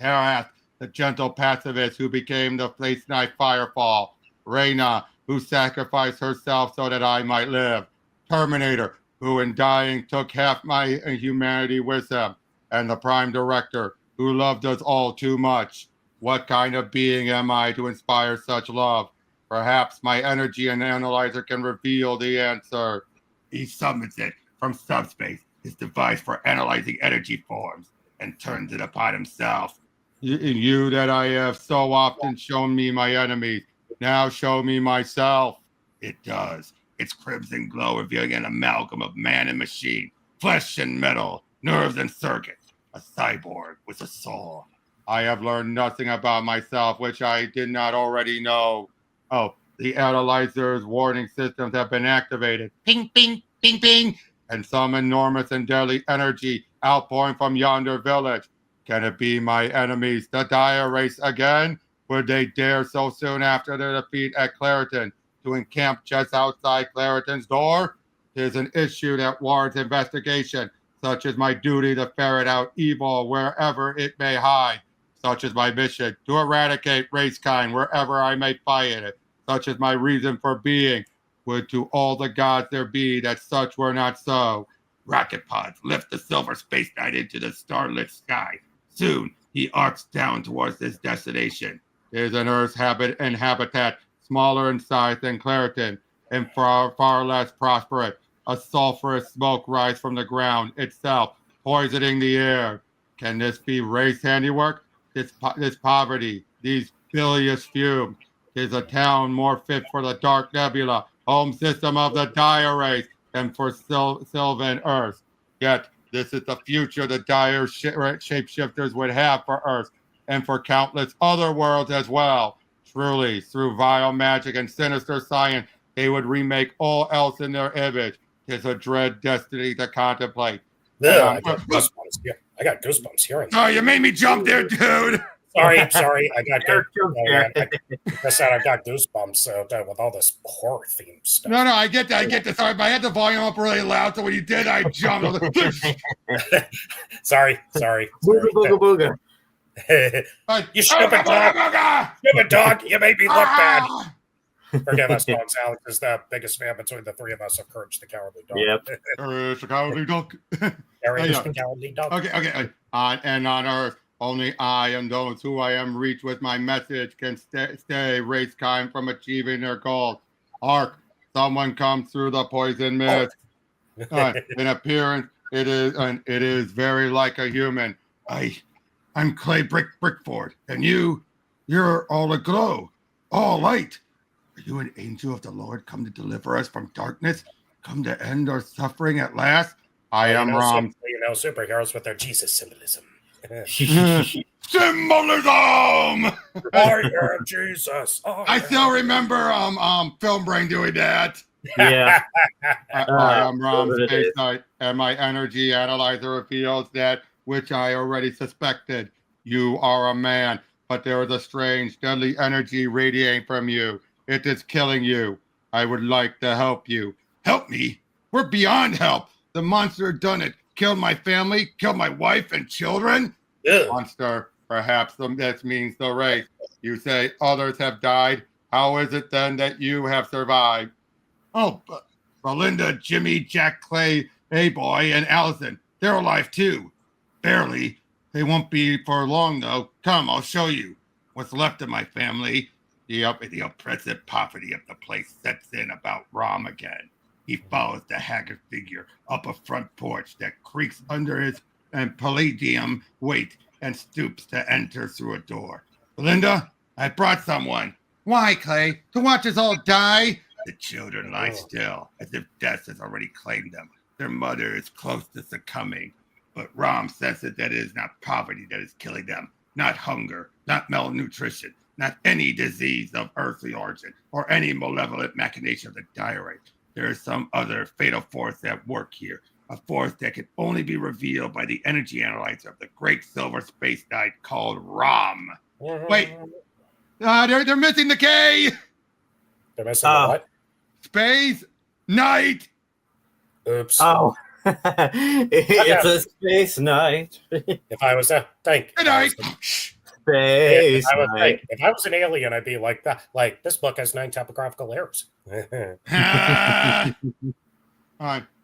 Herath, the gentle pacifist who became the Spaceknight Firefall. Reyna, who sacrificed herself so that I might live. Terminator, who in dying took half my humanity with him. And the Prime Director, who loved us all too much. What kind of being am I to inspire such love? Perhaps my energy and analyzer can reveal the answer. He summons it from subspace, his device for analyzing energy forms, and turns it upon himself. You that I have so often shown me my enemies, now show me myself. It does. Its crimson glow revealing an amalgam of man and machine, flesh and metal, nerves and circuits. A cyborg with a soul. I have learned nothing about myself which I did not already know. Oh, the analyzer's warning systems have been activated. Ping, ping, ping, ping. And some enormous and deadly energy outpouring from yonder village. Can it be my enemies, the dire race again? Would they dare so soon after their defeat at Claritin to encamp just outside Claritin's door? It is an issue that warrants investigation. Such is my duty to ferret out evil wherever it may hide. Such is my mission, to eradicate race kind wherever I may find it. Such is my reason for being. Would to all the gods there be that such were not so. Rocket pods lift the silver space knight into the starlit sky. Soon he arcs down towards his destination. It is an Earth's habitat, smaller in size than Claritin, and far less prosperous. A sulfurous smoke rise from the ground itself, poisoning the air. Can this be race handiwork? This poverty, these bilious fumes. Is a town more fit for the dark nebula, home system of the dire race, than for Sylvan Earth. Yet, this is the future the dire shapeshifters would have for Earth, and for countless other worlds as well. Truly, through vile magic and sinister science, they would remake all else in their image. 'Tis a dread destiny to contemplate. Yeah, I got goosebumps hearing that. Oh, you made me jump there, dude. Sorry. I got goosebumps with all this horror theme stuff. No, I get that. Sorry, but I had the volume up really loud, so when you did, I jumped. Sorry. Booga. You stupid dog! Stupid dog! You made me look bad. Forgive us, dogs. Alex is the biggest fan between the three of us of Courage the Cowardly Dog. Yep. Courage the Cowardly Dog. Courage the Cowardly Dog. Okay. And on Earth, only I and those who I am reached with my message can stay race kind from achieving their goals. Hark, someone comes through the poison mist. In appearance, it is very like a human. I'm Clay Brickford, and you're all aglow, all light. Are you an angel of the Lord come to deliver us from darkness? Come to end our suffering at last? I am Rom. Superheroes with their Jesus symbolism. Symbolism! I am Jesus. I still remember Film Brain doing that. Yeah. I am Rom Spaceknight, and my energy analyzer reveals that which I already suspected. You are a man, but there is a strange, deadly energy radiating from you. It is killing you. I would like to help you. Help me? We're beyond help. The monster done it. killed my family, killed my wife and children? Yeah. Monster, perhaps that means the race. You say others have died. How is it then that you have survived? Oh, Belinda, Jimmy, Jack, Clay, A-Boy, and Allison. They're alive too. Barely. They won't be for long, though. Come, I'll show you. What's left of my family. The oppressive poverty of the place sets in about Rom again. He follows the haggard figure up a front porch that creaks under his palladium weight and stoops to enter through a door. Belinda, I brought someone. Why, Clay? To watch us all die? The children lie still, as if death has already claimed them. Their mother is close to succumbing. But Rom senses that it is not poverty that is killing them, not hunger, not malnutrition, not any disease of earthly origin, or any malevolent machination of the diary. There is some other fatal force at work here, a force that can only be revealed by the energy analyzer of the great silver space knight called Rom. Wait, they're missing the K! They're missing the what? Space Knight! Oops. Oh. It's a space night. If I was a Good night. Space night. If I was an alien, I'd be like that. Like, this book has 9 typographical errors.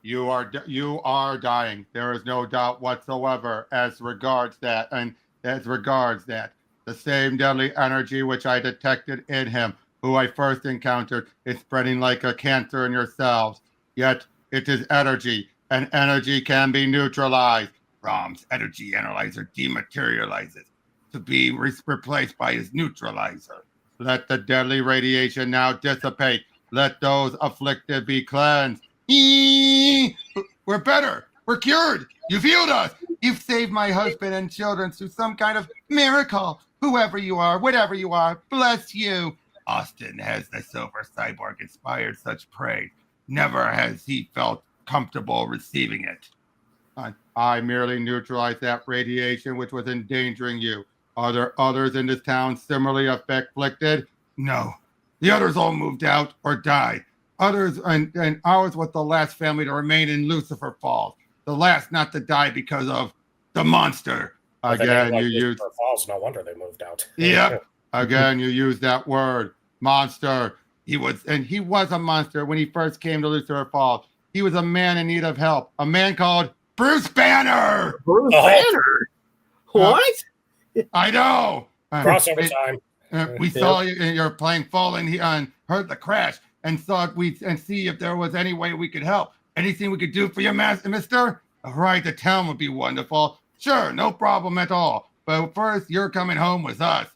You are dying. There is no doubt whatsoever as regards that, the same deadly energy which I detected in him, who I first encountered, is spreading like a cancer in your cells. Yet it is energy, and energy can be neutralized. Rom's energy analyzer dematerializes to be replaced by his neutralizer. Let the deadly radiation now dissipate. Let those afflicted be cleansed. We're better. We're cured. You've healed us. You've saved my husband and children through some kind of miracle. Whoever you are, whatever you are, bless you. Austin has the silver cyborg inspired such praise. Never has he felt comfortable receiving it. I merely neutralized that radiation which was endangering you. Are there others in this town similarly afflicted? No. The others all moved out or died. Others and ours was the last family to remain in Lucifer Falls. The last not to die because of the monster. Again, you used Falls. No wonder they moved out. Yep. Again, you used that word, monster. He was a monster when he first came to Lucifer Falls. He was a man in need of help. A man called Bruce Banner. Bruce Banner. What? I know. Crossover time. We saw you in your plane falling and heard the crash and thought we'd see if there was any way we could help. Anything we could do for you, mister? All right, the town would be wonderful. Sure, no problem at all. But first, you're coming home with us.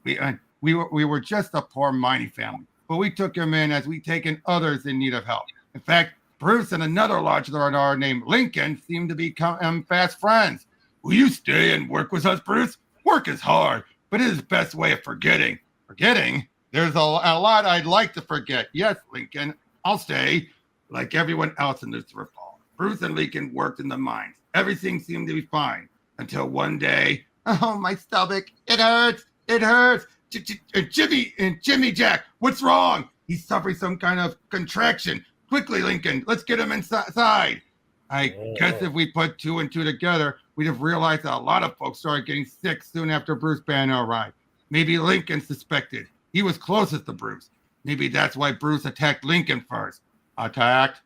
We were just a poor mining family, but we took him in as we'd taken others in need of help. In fact, Bruce and another large learner named Lincoln seem to become fast friends. Will you stay and work with us, Bruce? Work is hard, but it is the best way of forgetting. Forgetting? There's a lot I'd like to forget. Yes, Lincoln, I'll stay. Like everyone else in Lucifer Falls, Bruce and Lincoln worked in the mines. Everything seemed to be fine until one day, oh, my stomach, it hurts. It hurts. Jimmy Jack, what's wrong? He's suffering some kind of contraction. Quickly, Lincoln, let's get him inside. I guess if we put 2 and 2 together, we'd have realized that a lot of folks started getting sick soon after Bruce Banner arrived. Maybe Lincoln suspected. He was closest to Bruce. Maybe that's why Bruce attacked Lincoln first. Attacked?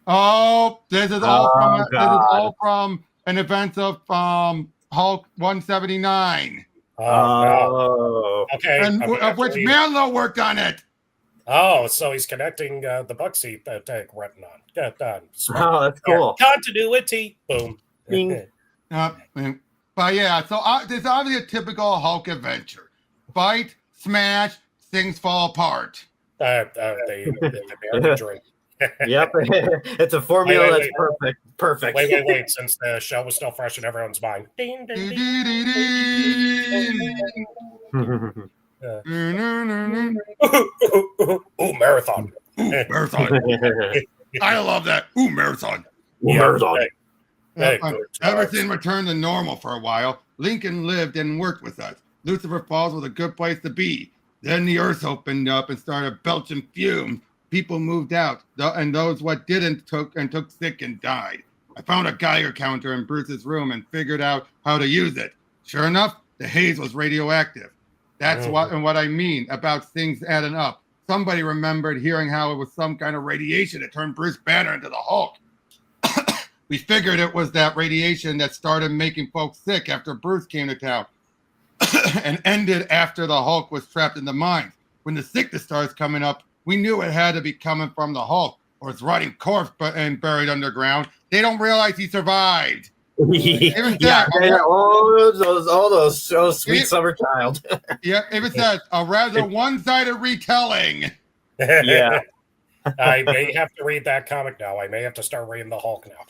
Oh, this is all from an event of Hulk 179. No. Okay. And of which Manlo worked on it. Oh, so he's connecting the Bugsy written on. Oh, that's cool. Continuity. Boom. But yeah, so there's obviously a typical Hulk adventure. Fight, smash, things fall apart. The drink. Yep. It's a formula that's perfect. Wait. Since the show was still fresh in everyone's mind. Ding, ding, ding. Ooh, marathon. Marathon. I love that. Ooh, marathon. Marathon. Everything returned to normal for a while. Lincoln lived and worked with us. Lucifer Falls was a good place to be. Then the earth opened up and started belching fumes. People moved out, and those what didn't took sick and died. I found a Geiger counter in Bruce's room and figured out how to use it. Sure enough, the haze was radioactive. That's what I mean about things adding up. Somebody remembered hearing how it was some kind of radiation that turned Bruce Banner into the Hulk. We figured it was that radiation that started making folks sick after Bruce came to town and ended after the Hulk was trapped in the mines. When the sickness starts coming up, we knew it had to be coming from the Hulk or his rotting corpse and buried underground. They don't realize he survived. All those sweet summer child. Yeah, it was a rather one-sided retelling. Yeah. I may have to read that comic now. I may have to start reading the Hulk now.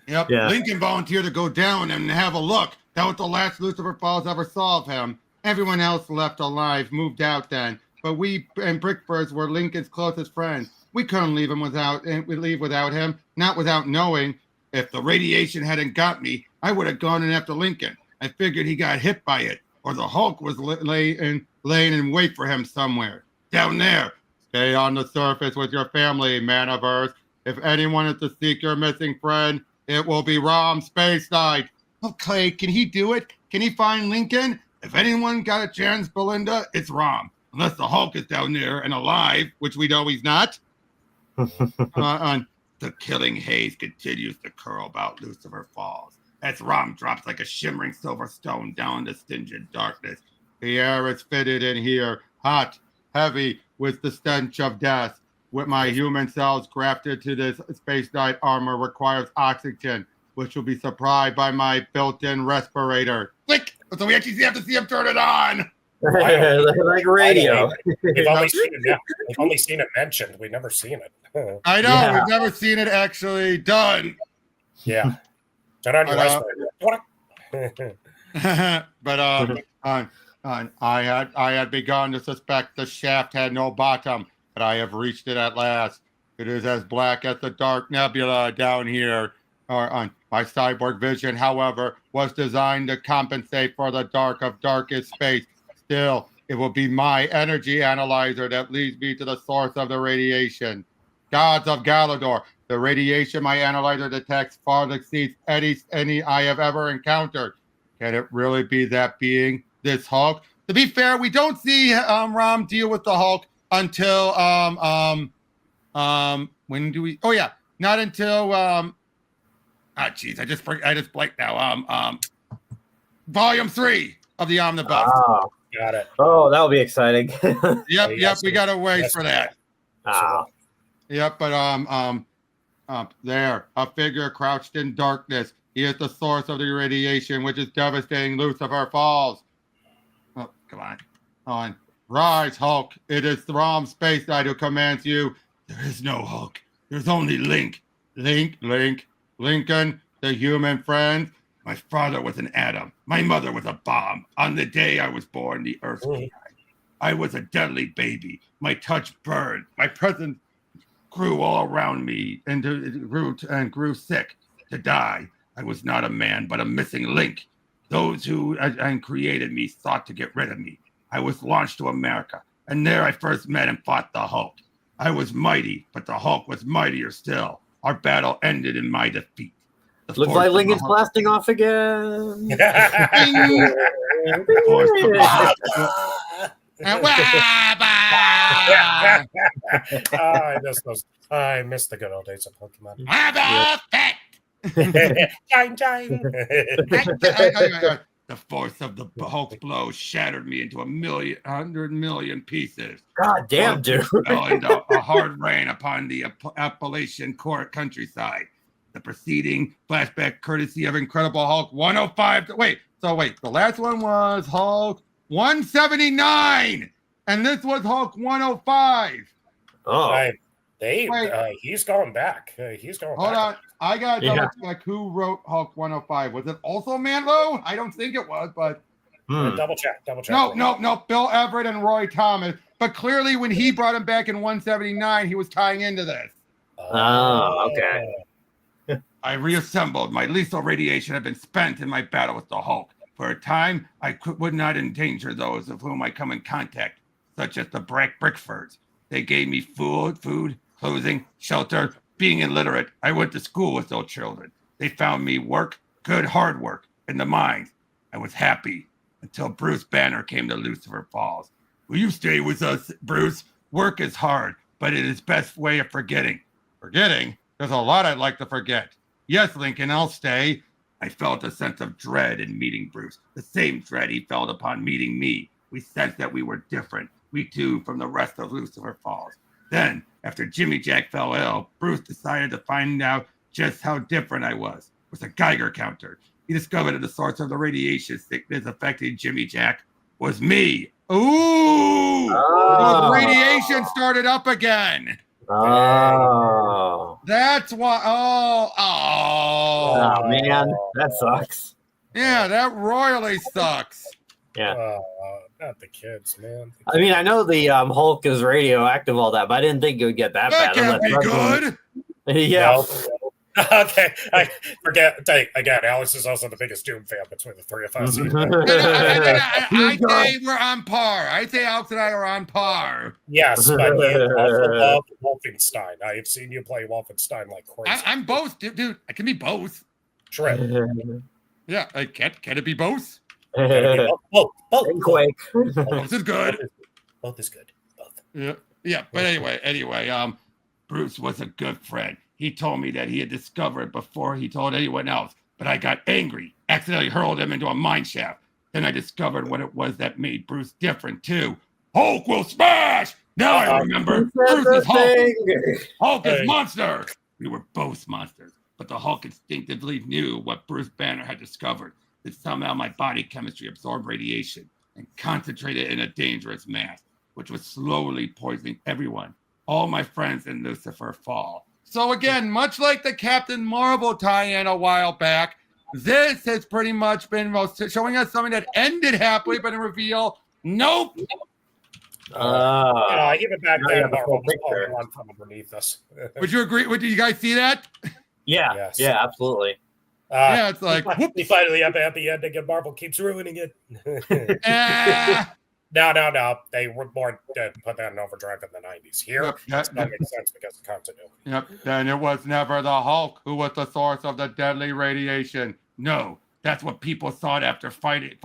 Yep. Yeah. Lincoln volunteered to go down and have a look. That was the last Lucifer Falls ever saw of him. Everyone else left alive, moved out then. But we and Brickbirds were Lincoln's closest friends. We couldn't leave without him, not without knowing. If the radiation hadn't got me, I would have gone in after Lincoln. I figured he got hit by it, or the Hulk was laying in wait for him somewhere. Down there. Stay on the surface with your family, man of Earth. If anyone is to seek your missing friend, it will be Rom Spaceknight. Okay, can he do it? Can he find Lincoln? If anyone got a chance, Belinda, it's Rom. Unless the Hulk is down there and alive, which we know he's not. The killing haze continues to curl about Lucifer Falls as Rom drops like a shimmering silver stone down the stingent darkness. The air is fitted in here, hot, heavy, with the stench of death. With my human cells grafted to this Space Knight armor requires oxygen, which will be supplied by my built-in respirator. Click! So we actually have to see him turn it on. Like radio. We've only seen it mentioned. We've never seen it. I know. We've never seen it actually done. Yeah. Turn on your respirator. But I had begun to suspect the shaft had no bottom, but I have reached it at last. It is as black as the dark nebula down here. My cyborg vision, however, was designed to compensate for the dark of darkest space. Still, it will be my energy analyzer that leads me to the source of the radiation. Gods of Galador, the radiation my analyzer detects far exceeds any I have ever encountered. Can it really be that being, this Hulk? To be fair, we don't see Rom deal with the Hulk until when do we? Oh yeah, not until I just blanked now. Volume 3 of the Omnibus. Oh. Got it. Oh, that'll be exciting. Yep, we gotta wait for that. Ah. Yep, but there, a figure crouched in darkness. He is the source of the radiation, which is devastating Lucifer Falls. Oh, come on. Rise, Hulk. It is Rom Spaceknight who commands you. There is no Hulk. There's only Lincoln, the human friend. My father was an atom. My mother was a bomb. On the day I was born, the earth died. I was a deadly baby. My touch burned. My presence grew all around me and grew sick to die. I was not a man, but a missing link. Those who created me sought to get rid of me. I was launched to America, and there I first met and fought the Hulk. I was mighty, but the Hulk was mightier still. Our battle ended in my defeat. Looks like Lincoln's blasting off again. I miss the good old days of Pokemon. The force of the Hulk's blow shattered me into 100 million pieces. God damn, dude. Fell into a hard rain upon the Appalachian countryside. The preceding flashback courtesy of Incredible Hulk 105. Wait, the last one was Hulk 179, and this was Hulk 105. Oh, he's going back. Hold on. I got to double check who wrote Hulk 105. Was it also Mantlo? I don't think it was, but double check. No. Bill Everett and Roy Thomas. But clearly, when he brought him back in 179, he was tying into this. Oh, okay. I reassembled. My lethal radiation had been spent in my battle with the Hulk. For a time, I would not endanger those of whom I come in contact, such as the Brickfords. They gave me food, clothing, shelter. Being illiterate, I went to school with those children. They found me good hard work in the mines. I was happy until Bruce Banner came to Lucifer Falls. Will you stay with us, Bruce? Work is hard, but it is best way of forgetting. Forgetting? There's a lot I'd like to forget. Yes, Lincoln, I'll stay. I felt a sense of dread in meeting Bruce, the same dread he felt upon meeting me. We sensed that we were different, we too, from the rest of Lucifer Falls. Then, after Jimmy Jack fell ill, Bruce decided to find out just how different I was. It was a Geiger counter. He discovered that the source of the radiation sickness affecting Jimmy Jack was me. Ooh! The radiation started up again. Oh. That's why. Oh, man. That sucks. Yeah, that royally sucks. Yeah. Not the kids, man. I mean, I know the Hulk is radioactive, all that, but I didn't think it would get that bad. That can't be good. Yeah. No. Okay, I forget. Again, Alex is also the biggest Doom fan between the three of us. I say we're on par. I say Alex and I are on par. Yes, but you also love Wolfenstein. I have seen you play Wolfenstein like crazy. I'm both, dude. I can be both. Sure. Yeah, can it be both? Both. Quake. Both is good. Both is good. Both. Yeah. But anyway, Bruce was a good friend. He told me that he had discovered before he told anyone else, but I got angry, accidentally hurled him into a mine shaft. Then I discovered what it was that made Bruce different, too. Hulk will smash! Now I remember. Bruce is Hulk. Hulk is monster. We were both monsters, but the Hulk instinctively knew what Bruce Banner had discovered, that somehow my body chemistry absorbed radiation and concentrated in a dangerous mass, which was slowly poisoning everyone, all my friends in Lucifer Fall. So again, much like the Captain Marvel tie-in a while back, this has pretty much been showing us something that ended happily, but in reveal, nope. Even back then, Marvel was probably one from underneath us. Would you agree? Would you guys see that? Yeah, yes. Yeah, absolutely. Yeah, it's like we finally have a happy ending, and Marvel keeps ruining it. No. They were born to put that in overdrive in the 90s. Here, that makes sense because of continuity. Yep. And it was never the Hulk who was the source of the deadly radiation. No, that's what people thought after fight.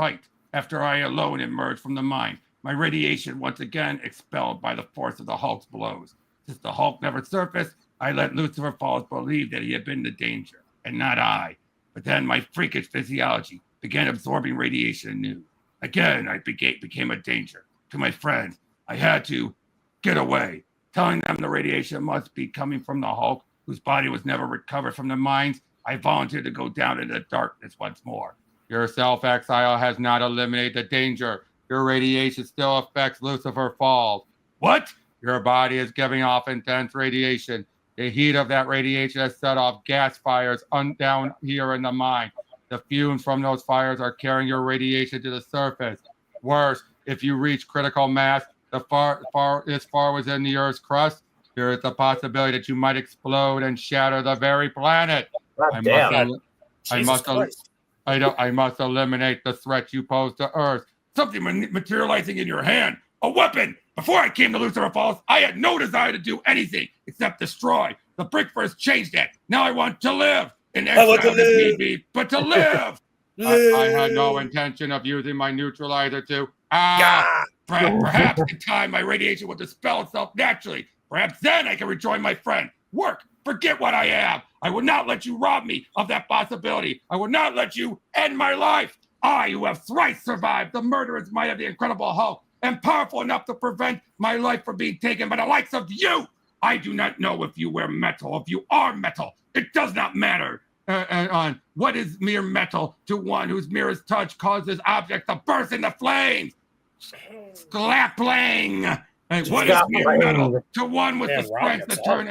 After I alone emerged from the mine, my radiation once again expelled by the force of the Hulk's blows. Since the Hulk never surfaced, I let Lucifer Falls believe that he had been the danger, and not I. But then my freakish physiology began absorbing radiation anew. Again, I became a danger to my friends. I had to get away, telling them the radiation must be coming from the Hulk, whose body was never recovered from the mines. I volunteered to go down into the darkness once more. Your self-exile has not eliminated the danger. Your radiation still affects Lucifer Falls. What? Your body is giving off intense radiation. The heat of that radiation has set off gas fires down here in the mine. The fumes from those fires are carrying your radiation to the surface. Worse, if you reach critical mass, this far within the Earth's crust, there is the possibility that you might explode and shatter the very planet. I must eliminate the threat you pose to Earth. Something materializing in your hand, a weapon. Before I came to Lucifer Falls, I had no desire to do anything except destroy. The brick first changed that. Now I want to live. I want to live. But to live. I had no intention of using my neutralizer to. Perhaps in time my radiation will dispel itself naturally. Perhaps then I can rejoin my friend. Work. Forget what I am. I will not let you rob me of that possibility. I will not let you end my life. I, who have thrice survived the murderous might of the Incredible Hulk, am powerful enough to prevent my life from being taken by the likes of you. I do not know if you wear metal, if you are metal. It does not matter. On what is mere metal to one whose merest touch causes objects to burst into flames? Sklappling! What is mere metal to one with the strength to turn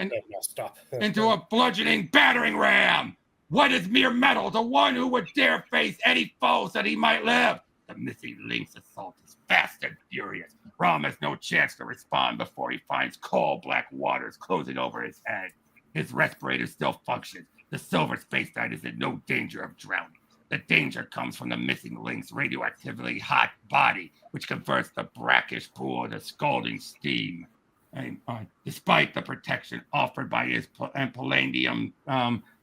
into a bludgeoning battering ram? What is mere metal to one who would dare face any foe so that he might live? The missing link's assault is fast and furious. Rom has no chance to respond before he finds cold black waters closing over his head. His respirator still functions. The Silver Spaceknight is in no danger of drowning. The danger comes from the missing link's radioactively hot body, which converts the brackish pool into scalding steam. And despite the protection offered by his palladium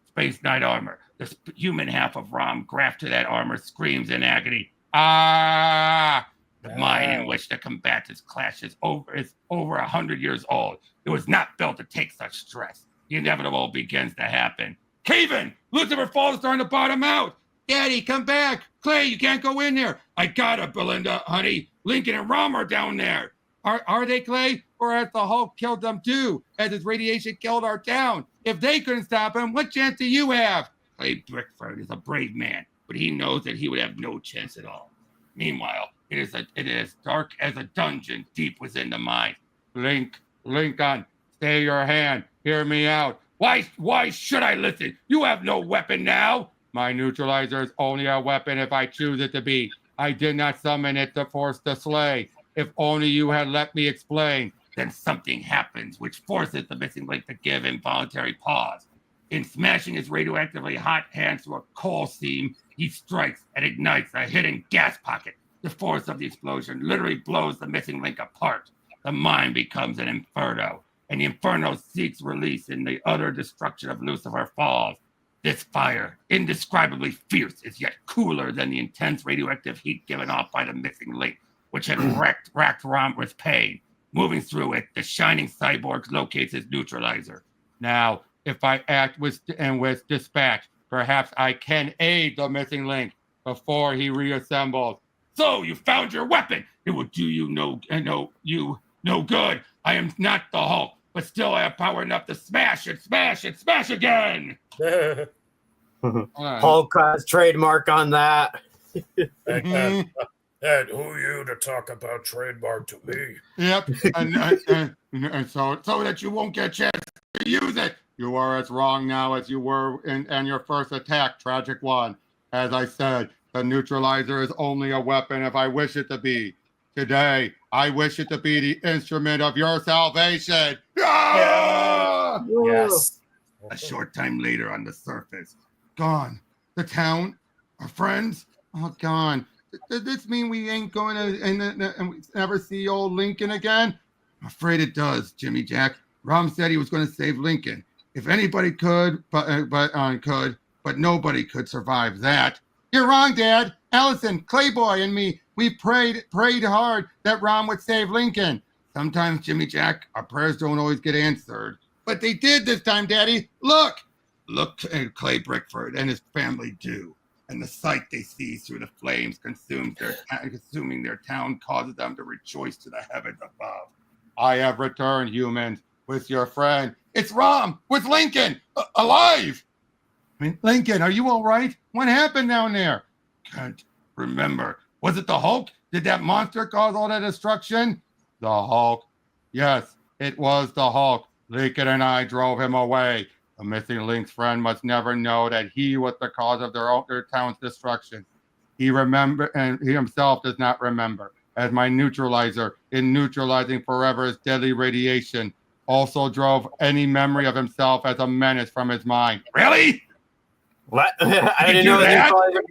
Space Knight armor, the The human half of Rom, grafted to that armor, screams in agony. Ah! The mine in which the combatants clash is over 100 years old. It was not built to take such stress. The inevitable begins to happen. Cave in! Lucifer Falls is starting to bottom out! Daddy, come back! Clay, you can't go in there! I got it, Belinda, honey. Lincoln and Rom are down there. Are they, Clay? Or has the Hulk killed them too, as his radiation killed our town? If they couldn't stop him, what chance do you have? Clay Brickford is a brave man, but he knows that he would have no chance at all. Meanwhile, it is dark as a dungeon deep within the mine. Lincoln, stay your hand. Hear me out. Why should I listen? You have no weapon now. My neutralizer is only a weapon if I choose it to be. I did not summon it to force the slay. If only you had let me explain. Then something happens which forces the missing link to give involuntary pause. In smashing his radioactively hot hands through a coal seam, he strikes and ignites a hidden gas pocket. The force of the explosion literally blows the missing link apart. The mine becomes an inferno, and the inferno seeks release in the utter destruction of Lucifer Falls. This fire, indescribably fierce, is yet cooler than the intense radioactive heat given off by the missing link, which had racked Rom with pain. Moving through it, the shining cyborg locates his neutralizer. Now, if I act with dispatch, perhaps I can aid the missing link before he reassembles. So you found your weapon. It will do you no good. I am not the Hulk, but still I have power enough to smash again. Hulk has trademark on that. And who are you to talk about trademark to me? Yep, and so that you won't get a chance to use it. You are as wrong now as you were in your first attack, Tragic One. As I said, the neutralizer is only a weapon if I wish it to be. Today, I wish it to be the instrument of your salvation. Ah! Yes. A short time later on the surface. Gone. The town? Our friends? All gone. Does this mean we ain't going to and we never see old Lincoln again? I'm afraid it does, Jimmy Jack. Rom said he was going to save Lincoln. If anybody could, but nobody could survive that. You're wrong, Dad. Allison, Clayboy, and me, we prayed hard that Rom would save Lincoln. Sometimes, Jimmy Jack, our prayers don't always get answered. But they did this time, Daddy. Look at Clay Brickford and his family do. And the sight they see through the flames consuming their town causes them to rejoice to the heavens above. I have returned, humans, with your friend. It's Rom with Lincoln, alive. I mean, Lincoln, are you all right? What happened down there? Can't remember. Was it the Hulk? Did that monster cause all that destruction? The Hulk. Yes, it was the Hulk. Lincoln and I drove him away. The missing link's friend must never know that he was the cause of their town's destruction. He himself does not remember, as my neutralizer, in neutralizing Forever's deadly radiation, also drove any memory of himself as a menace from his mind. Really? What? I didn't know that.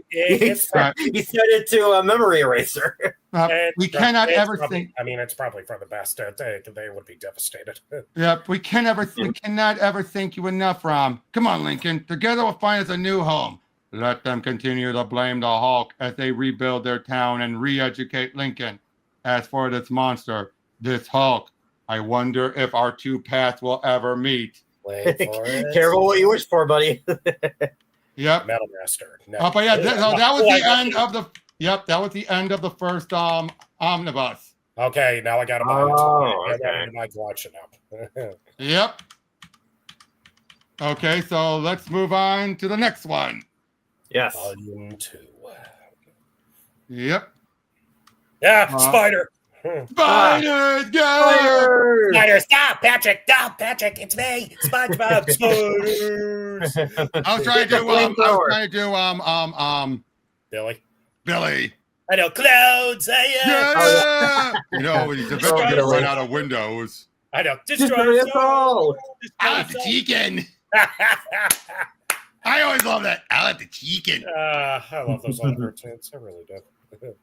He set it to a memory eraser. We cannot ever think. I mean, it's probably for the best. They would be devastated. Yep, we cannot ever thank you enough, Rom. Come on, Lincoln. Together we'll find us a new home. Let them continue to blame the Hulk as they rebuild their town and re-educate Lincoln. As for this monster, this Hulk, I wonder if our two paths will ever meet. Wait for it. Careful what you wish for, buddy. Yep. Metal Master. No. Oh, but yeah, that was the end of the. Yep, that was the end of the first omnibus. Okay, now I got to buy it. I got to watch it now. Yep. Okay, so let's move on to the next one. Yes. Volume 2. Yep. Yeah, Spider. Spiders, go! Spider, stop, Patrick. Stop, Patrick. It's me, SpongeBob. Spiders. I was trying to do Billy. I know clouds. Yeah. You know, he's eventually going to run out of windows. I know. Destroy us all. I like the chicken. I always love that. I like the chicken. I love those old cartoons. I really do.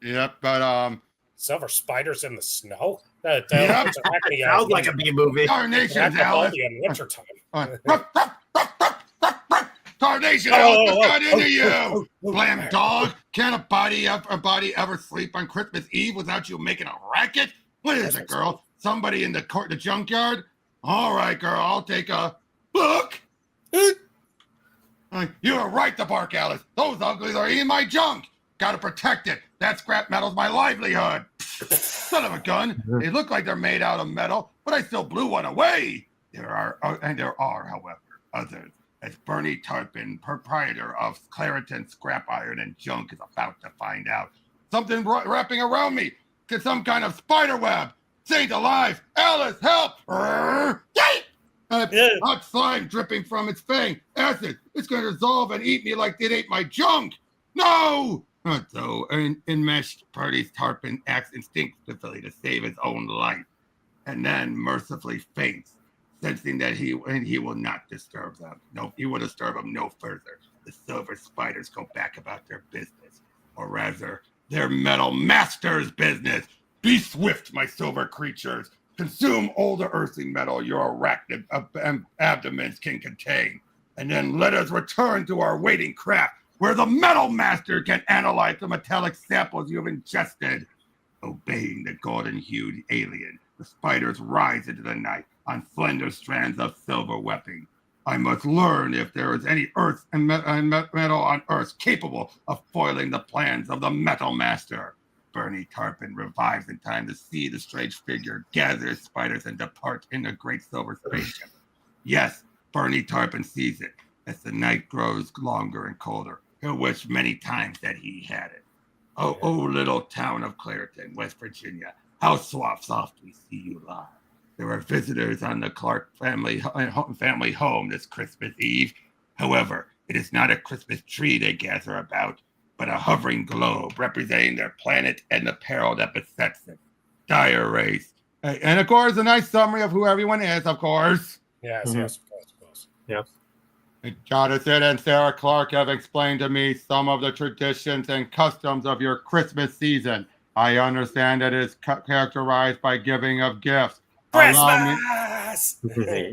Yep, but Silver spiders in the snow. Sounds like a B movie. Carnations, Alice. In wintertime. Tarnation, Alice just got into you! Blam dog! Can't a body ever sleep on Christmas Eve without you making a racket? What is it, girl? Somebody in the junkyard? All right, girl, I'll take a look. You were right to bark, Alice. Those uglies are eating my junk. Gotta protect it. That scrap metal's my livelihood. Son of a gun. They look like they're made out of metal, but I still blew one away. There are, however, others. As Bernie Tarpon, proprietor of Clariton Scrap Iron and Junk, is about to find out. Something wrapping around me. Get some kind of spider web. Saint alive! Alice, help! Hot slime dripping from its fang. Acid. It's going to dissolve and eat me like it ate my junk. No! So, enmeshed parties, Tarpon acts instinctively to save his own life, and then mercifully faints, sensing that he will not disturb them. No, he will disturb them no further. The silver spiders go back about their business, or rather, their metal master's business. Be swift, my silver creatures. Consume all the earthly metal your arachnid abdomens can contain, and then let us return to our waiting craft, where the metal master can analyze the metallic samples you've ingested. Obeying the golden-hued alien, the spiders rise into the night on slender strands of silver webbing. I must learn if there is any earth and metal on Earth capable of foiling the plans of the metal master. Bernie Tarpon revives in time to see the strange figure gather his spiders and depart in a great silver spaceship. Yes, Bernie Tarpon sees it. As the night grows longer and colder, he'll wish many times that he had it. Oh, little town of Clariton, West Virginia, how softly see you lie. There are visitors on the Clark family home this Christmas Eve. However, it is not a Christmas tree they gather about, but a hovering globe representing their planet and the peril that besets it. Dire race. And of course, a nice summary of who everyone is, of course. Yes, of course. Yep. Jonathan and Sarah Clark have explained to me some of the traditions and customs of your Christmas season. I understand that it is characterized by giving of gifts. Christmas!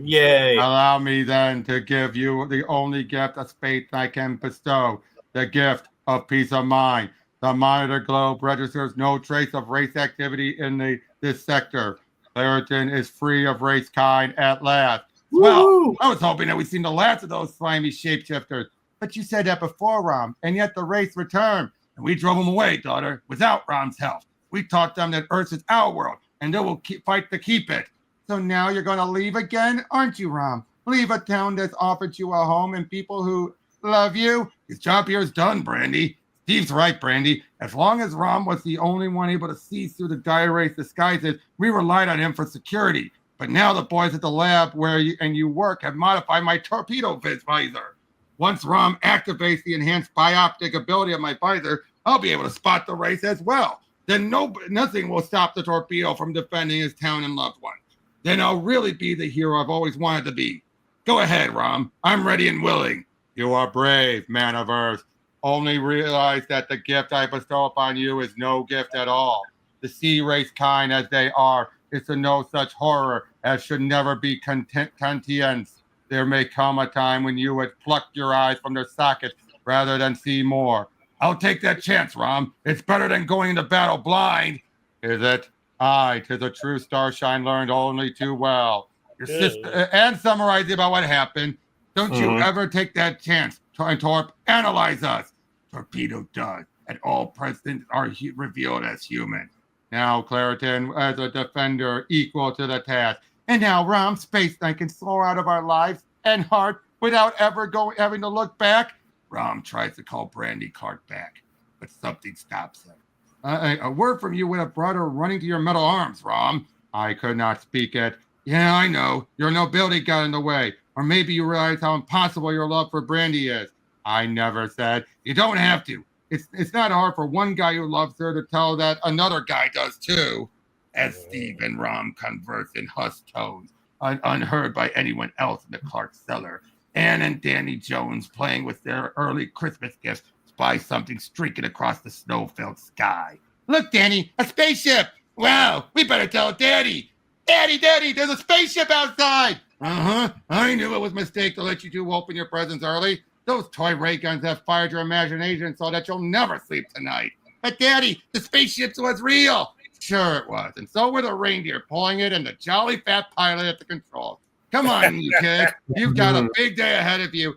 Yay! Allow me then to give you the only gift of faith I can bestow, the gift of peace of mind. The monitor globe registers no trace of race activity in this sector. Clariton is free of race kind at last. Well, I was hoping that we'd seen the last of those slimy shapeshifters, but you said that before, Rom, and yet the race returned, and we drove them away, daughter, without Rom's help. We taught them that Earth is our world, and they will fight to keep it. So now you're going to leave again, aren't you, Rom? Leave a town that's offered you a home and people who love you? His job here is done, Brandy. Steve's right, Brandy. As long as Rom was the only one able to see through the dire race disguises, we relied on him for security. But now the boys at the lab where you work have modified my torpedo visor. Once Rom activates the enhanced bioptic ability of my visor, I'll be able to spot the race as well. Then nothing will stop the torpedo from defending his town and loved ones. Then I'll really be the hero I've always wanted to be. Go ahead, Rom. I'm ready and willing. You are brave, man of Earth. Only realize that the gift I bestow upon you is no gift at all. The sea race kind as they are is to know such horror as should never be conscience. There may come a time when you would pluck your eyes from their sockets rather than see more. I'll take that chance, Rom. It's better than going into battle blind. Is it? Aye, 'tis a true starshine learned only too well. Your sister and summarizing about what happened. Don't you ever take that chance. Torp, analyze us. Torpedo does, and all presidents are revealed as human. Now, Clariton, as a defender, equal to the task. And now, Rom Spaceknight can soar out of our lives and heart without ever having to look back. Rom tries to call Brandy Clark back, but something stops him. A word from you would have brought her running to your metal arms, Rom. I could not speak it. Yeah, I know. Your nobility got in the way. Or maybe you realize how impossible your love for Brandy is. I never said. You don't have to. It's not hard for one guy who loves her to tell that another guy does too. As Steve and Rom converse in hushed tones, unheard by anyone else in the Clark cellar, Ann and Danny Jones, playing with their early Christmas gifts, spy something streaking across the snow-filled sky. Look, Danny, a spaceship! Wow, we better tell Daddy! Daddy, there's a spaceship outside! I knew it was a mistake to let you two open your presents early. Those toy ray guns have fired your imagination so that you'll never sleep tonight. But Daddy, the spaceship was real. Sure it was. And so were the reindeer pulling it and the jolly fat pilot at the controls. Come on, you kid. You've got a big day ahead of you.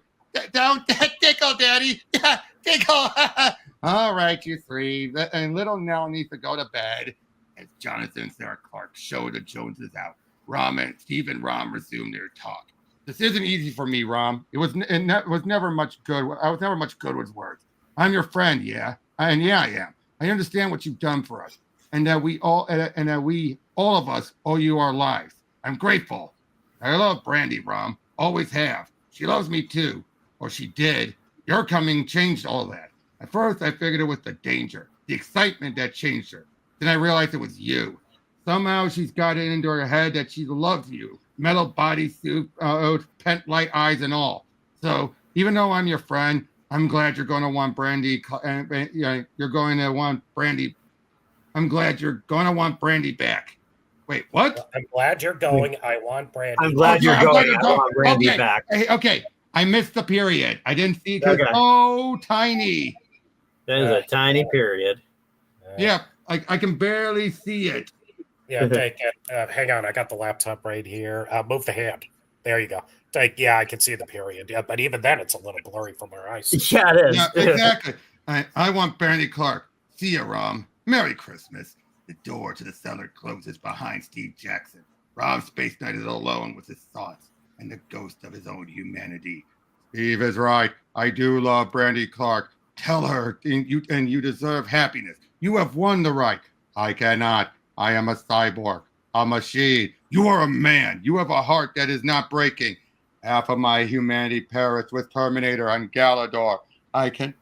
Don't tickle, Daddy. Tickle. All right, you three. And little Nell needs to go to bed. As Jonathan and Sarah Clark showed the Joneses out, Rom and Steve and Rom resumed their talk. This isn't easy for me, Rom. It was never much good. I was never much good with words. I'm your friend, yeah. And yeah, I am. I understand what you've done for us. And that we all of us owe you our lives. I'm grateful. I love Brandy, Rom. Always have. She loves me too. Or she did. Your coming changed all that. At first, I figured it was the danger, the excitement that changed her. Then I realized it was you. Somehow she's got it into her head that she loves you. Metal bodysuit, pent light eyes and all. So even though I'm your friend, I'm glad you're going to want Brandy. You're going to want Brandy. I'm glad you're going to want Brandy back. Wait, what? I'm glad you're going. I want Brandy. I'm glad you're going. I want Brandy back. Okay, I missed the period. I didn't see it because it's so tiny. That is a tiny period. Yeah, I can barely see it. Yeah, take it. Hang on, I got the laptop right here. Move the hand. There you go. Yeah, I can see the period. Yeah, but even then, it's a little blurry from our eyes. Yeah, it is. Yeah, exactly. I want Brandy Clark. See ya, Rom. Merry Christmas. The door to the cellar closes behind Steve Jackson. Rom Spaceknight is alone with his thoughts and the ghost of his own humanity. Steve is right. I do love Brandy Clark. Tell her, and you deserve happiness. You have won the right. I cannot. I am a cyborg, a machine. You are a man. You have a heart that is not breaking. Half of my humanity perished with Terminator and Galador. I can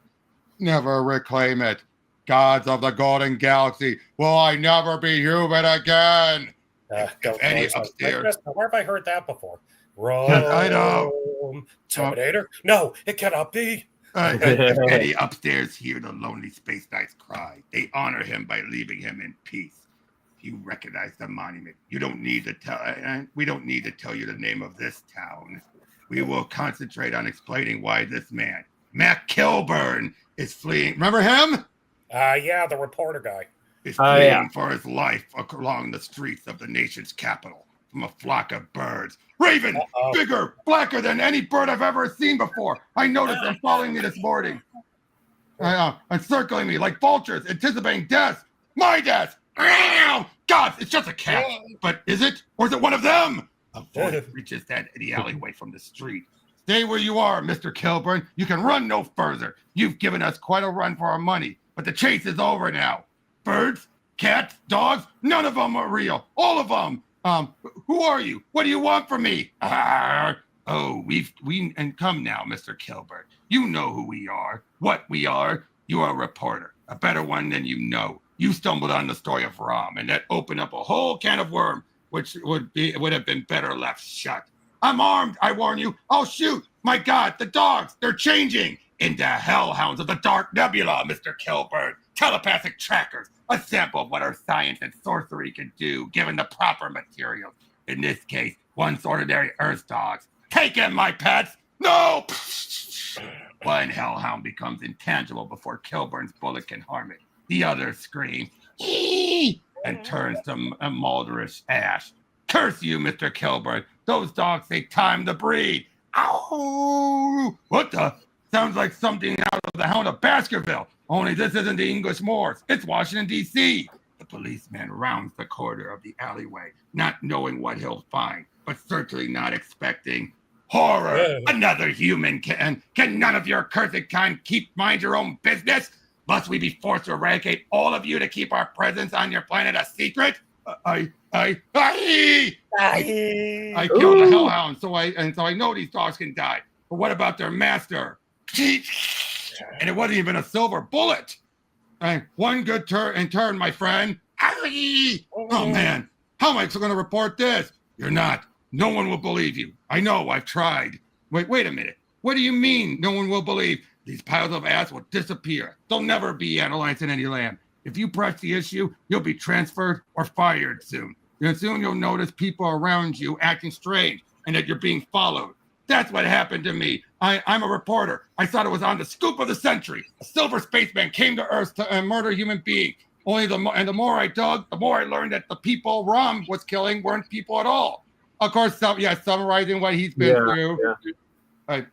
never reclaim it. Gods of the Golden Galaxy, will I never be human again? Eddie upstairs. Where have I heard that before? Yes, I know. Terminator? No, it cannot be. Eddie upstairs hear the lonely Space Knights cry. They honor him by leaving him in peace. You recognize the monument. You don't need to tell. We don't need to tell you the name of this town. We will concentrate on explaining why this man, Matt Kilburn, is fleeing. Remember him? Yeah, the reporter guy. Is fleeing for his life along the streets of the nation's capital from a flock of birds. Raven, bigger, blacker than any bird I've ever seen before. I noticed them following me this morning. Encircling me like vultures, anticipating death. My death. God, it's just a cat. But is it? Or is it one of them? A voice reaches the alleyway from the street. Stay where you are, Mr. Kilburn. You can run no further. You've given us quite a run for our money, but the chase is over now. Birds, cats, dogs, none of them are real. All of them. Who are you? What do you want from me? And come now, Mr. Kilburn. You know who we are, what we are. You are a reporter, a better one than you know. You stumbled on the story of Rom, and that opened up a whole can of worms, which would have been better left shut. I'm armed, I warn you. I'll shoot. My God, the dogs, they're changing into hellhounds of the Dark Nebula, Mr. Kilburn. Telepathic trackers, a sample of what our science and sorcery can do, given the proper materials. In this case, once ordinary Earth dogs. Take him, my pets! No! One hellhound becomes intangible before Kilburn's bullet can harm it. The other screams, "Eee!" and turns to a molderish ash. Curse you, Mr. Kilburn. Those dogs take time to breed. Ow! What the? Sounds like something out of the Hound of Baskerville. Only this isn't the English Moors. It's Washington, D.C. The policeman rounds the corner of the alleyway, not knowing what he'll find, but certainly not expecting horror. Yeah. Another human can none of your cursed kind mind your own business? Must we be forced to eradicate all of you to keep our presence on your planet a secret? I killed the hellhound, so I know these dogs can die. But what about their master? And it wasn't even a silver bullet. One good turn, my friend. Oh man, how am I going to report this? You're not. No one will believe you. I know. I've tried. Wait a minute. What do you mean? No one will believe? These piles of ass will disappear. They'll never be analyzed in any land. If you press the issue, you'll be transferred or fired soon. And soon you'll notice people around you acting strange and that you're being followed. That's what happened to me. I'm a reporter. I thought it was on the scoop of the century. A silver spaceman came to Earth to murder a human being. The more I dug, the more I learned that the people Rom was killing weren't people at all. Of course, summarizing what he's been through. Yeah.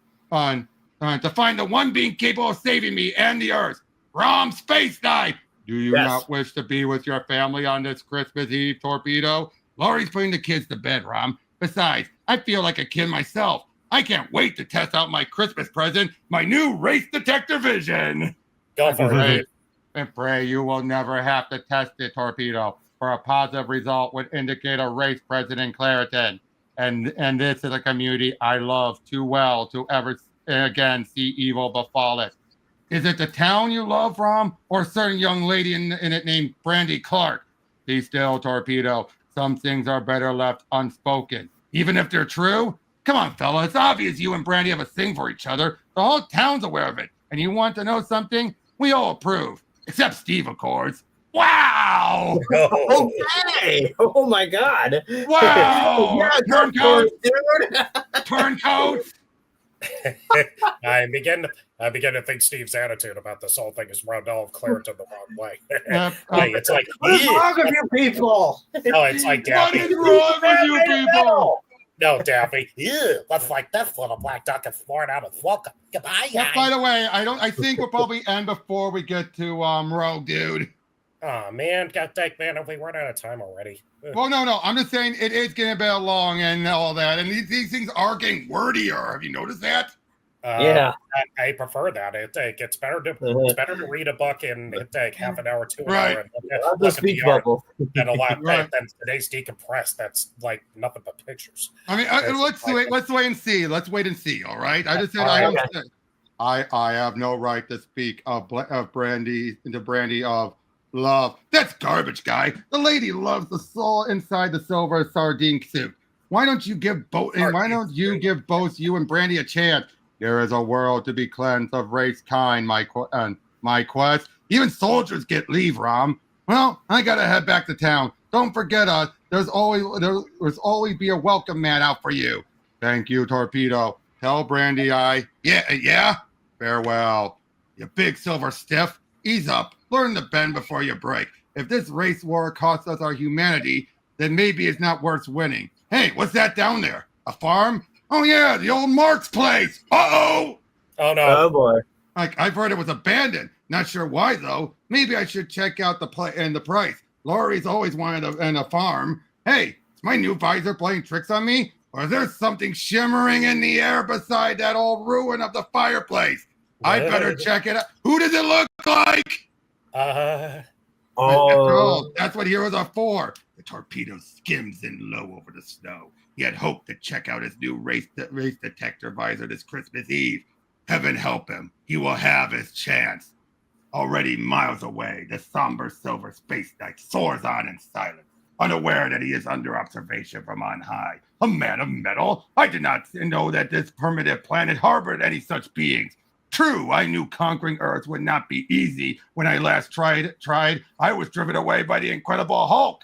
To find the one being capable of saving me and the Earth, Rom Spaceknight. Do you not wish to be with your family on this Christmas Eve, Torpedo? Laurie's putting the kids to bed, Rom. Besides, I feel like a kid myself. I can't wait to test out my Christmas present, my new race detector vision. Go for it. And pray you will never have to test it, Torpedo, for a positive result would indicate a race present in Claritin. And this is a community I love too well to ever again see evil befall it. Is it the town you love, Rom, or a certain young lady in it named Brandy Clark? Be still, Torpedo. Some things are better left unspoken. Even if they're true? Come on, fella. It's obvious you and Brandy have a thing for each other. The whole town's aware of it. And you want to know something? We all approve. Except Steve, of course. Wow! Okay! Oh my God! Wow! Yeah, turncoats, dude. Turncoats. I begin to think Steve's attitude about this whole thing is rubbed all of Claritin the wrong way. It's like, what is wrong with you people? No, it's like Daffy. What is wrong with you people? No, Daffy. Ew, looks like this little black duck is floored out of welcome. Goodbye, guys. By the way, I think we'll probably end before we get to Rogue, dude. Oh man, man, we run out of time already. Well, no, I'm just saying it is getting a bit long and all that, and these things are getting wordier. Have you noticed that? Yeah, I prefer that. It's better to read a book in half an hour to an hour. And the speech bubble. And a lot than today's decompressed. That's like nothing but pictures. I mean, let's wait and see. Let's wait and see. All right. I just said I have no right to speak of Brandy of love. That's garbage, guy. The lady loves the soul inside the silver sardine suit. Why don't you give both you and Brandy a chance? There is a world to be cleansed of race kind, my quest. Even soldiers get leave, Rom. Well, I gotta head back to town. Don't forget us. There's always be a welcome mat out for you. Thank you, Torpedo. Tell Brandy yeah. Farewell. You big silver stiff. Ease up. Learn to bend before you break. If this race war costs us our humanity, then maybe it's not worth winning. Hey, what's that down there? A farm? Oh, yeah, the old Mark's place. Uh-oh. Oh, no. Oh, boy. I've heard it was abandoned. Not sure why, though. Maybe I should check out the price. Laurie's always wanted a farm. Hey, is my new visor playing tricks on me? Or is there something shimmering in the air beside that old ruin of the fireplace? I better check it out. Who does it look like? Oh. After all, that's what heroes are for. The Torpedo skims in low over the snow. He had hoped to check out his new race detector visor this Christmas Eve. Heaven help him. He will have his chance. Already miles away, the somber silver space knight soars on in silence, unaware that he is under observation from on high. A man of metal? I did not know that this primitive planet harbored any such beings. True, I knew conquering Earth would not be easy. When I last tried, I was driven away by the Incredible Hulk.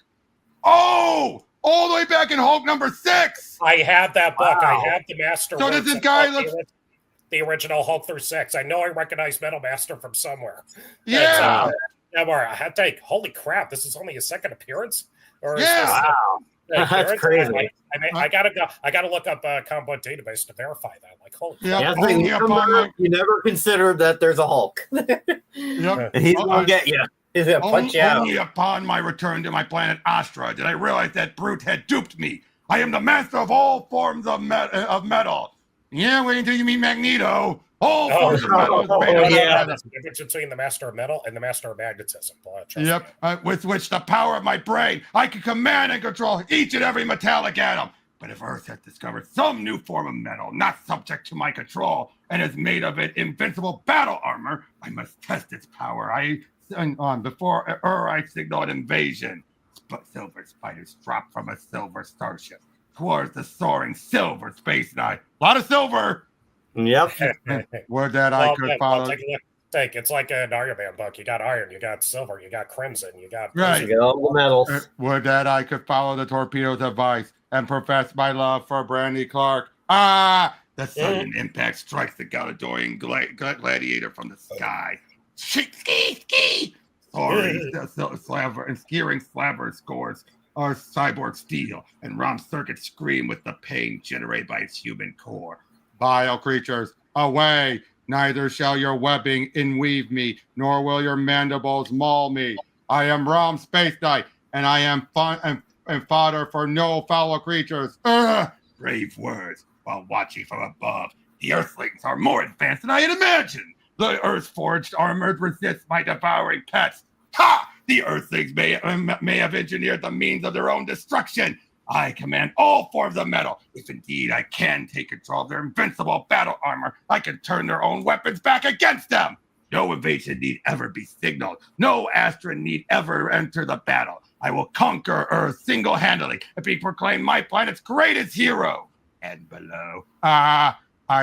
Oh! All the way back in Hulk number 6. I have that book. Wow. I have the master. So does this guy look the original Hulk through 6? I know I recognize Metal Master from somewhere. Yeah. I had to holy crap! This is only his second appeance. Or wow. That's crazy. I gotta look up a comic book database to verify that. Like, holy you never considered that there's a Hulk. Yep. And he's gonna get you. He's gonna punch you out. Only upon my return to my planet Astra did I realize that brute had duped me. I am the master of all forms of metal. Yeah, wait until you meet Magneto. All forms of metal. That's the difference between the master of metal and the master of magnetism. With which the power of my brain, I can command and control each and every metallic atom. But if Earth has discovered some new form of metal not subject to my control and is made of it invincible battle armor, I must test its power. Before I signal an invasion. Silver spiders drop from a silver starship towards the soaring silver space knight. A lot of silver. Yep. Word that I could follow. It's like an Iron Man book. You got iron, you got silver, you got crimson, you got You got all the metals. Would that I could follow the Torpedo's advice and profess my love for Brandy Clark. Ah, The sudden impact strikes the Galadorian gladiator from the sky. Ski! Sorry, slaver and skewering slaver scores our cyborg steel, and Rom's circuits scream with the pain generated by its human core. Vile creatures, away! Neither shall your webbing enweave me, nor will your mandibles maul me. I am Rom Spaceknight, and I am fodder for no foul creatures. Brave words, while watching from above. The Earthlings are more advanced than I had imagined. The Earth-forged armored resist my devouring pets. Ha! The Earthlings may have engineered the means of their own destruction. I command all forms of metal. If indeed I can take control of their invincible battle armor, I can turn their own weapons back against them. No invasion need ever be signaled. No Astron need ever enter the battle. I will conquer Earth single-handedly and be proclaimed my planet's greatest hero. And below, I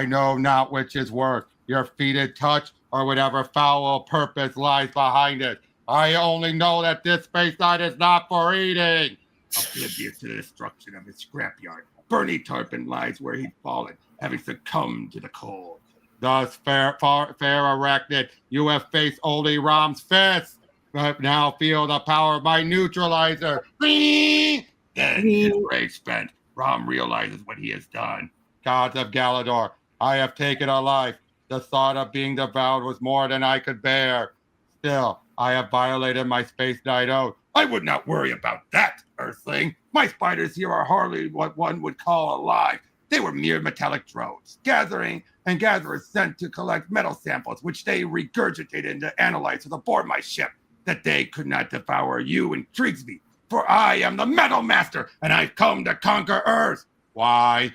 know not which is worse, your fetid touch or whatever foul purpose lies behind it. I only know that this space night is not for eating. Oblivious to the destruction of his scrapyard, Bernie Tarpon lies where he'd fallen, having succumbed to the cold. Thus, fair arachnid, you have faced only Rom's fist, but now feel the power of my neutralizer. Then, his rage spent, Rom realizes what he has done. Gods of Galador, I have taken a life. The thought of being devoured was more than I could bear. Still, I have violated my Space Knight oath. I would not worry about that, Earthling. My spiders here are hardly what one would call alive. They were mere metallic drones, gatherers sent to collect metal samples, which they regurgitated into analyzers aboard my ship. That they could not devour you intrigues me, for I am the Metal Master, and I've come to conquer Earth. Why?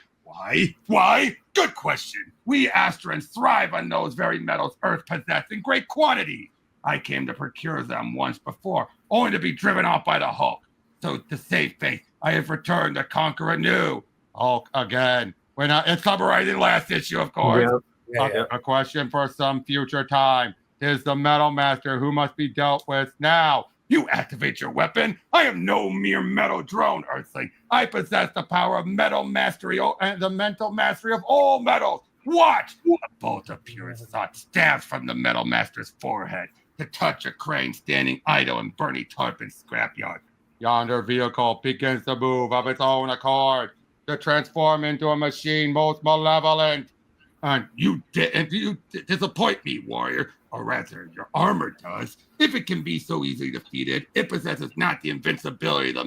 Good question. We Astrans thrive on those very metals Earth possesses in great quantity. I came to procure them once before, only to be driven off by the Hulk. So to save face, I have returned to conquer anew. Hulk again. We're not. It's summarizing last issue, of course. Yep. A question for some future time. Tis the Metal Master who must be dealt with now. You activate your weapon. I am no mere metal drone, Earthling. I possess the power of metal mastery and the mental mastery of all metals. Watch! A bolt of pure thought stabs from the Metal Master's forehead to touch a crane standing idle in Bernie Tarpon's scrapyard. Yonder vehicle begins to move of its own accord, to transform into a machine most malevolent. And you disappoint me, warrior, or rather, your armor does. If it can be so easily defeated, it possesses not the invincibility the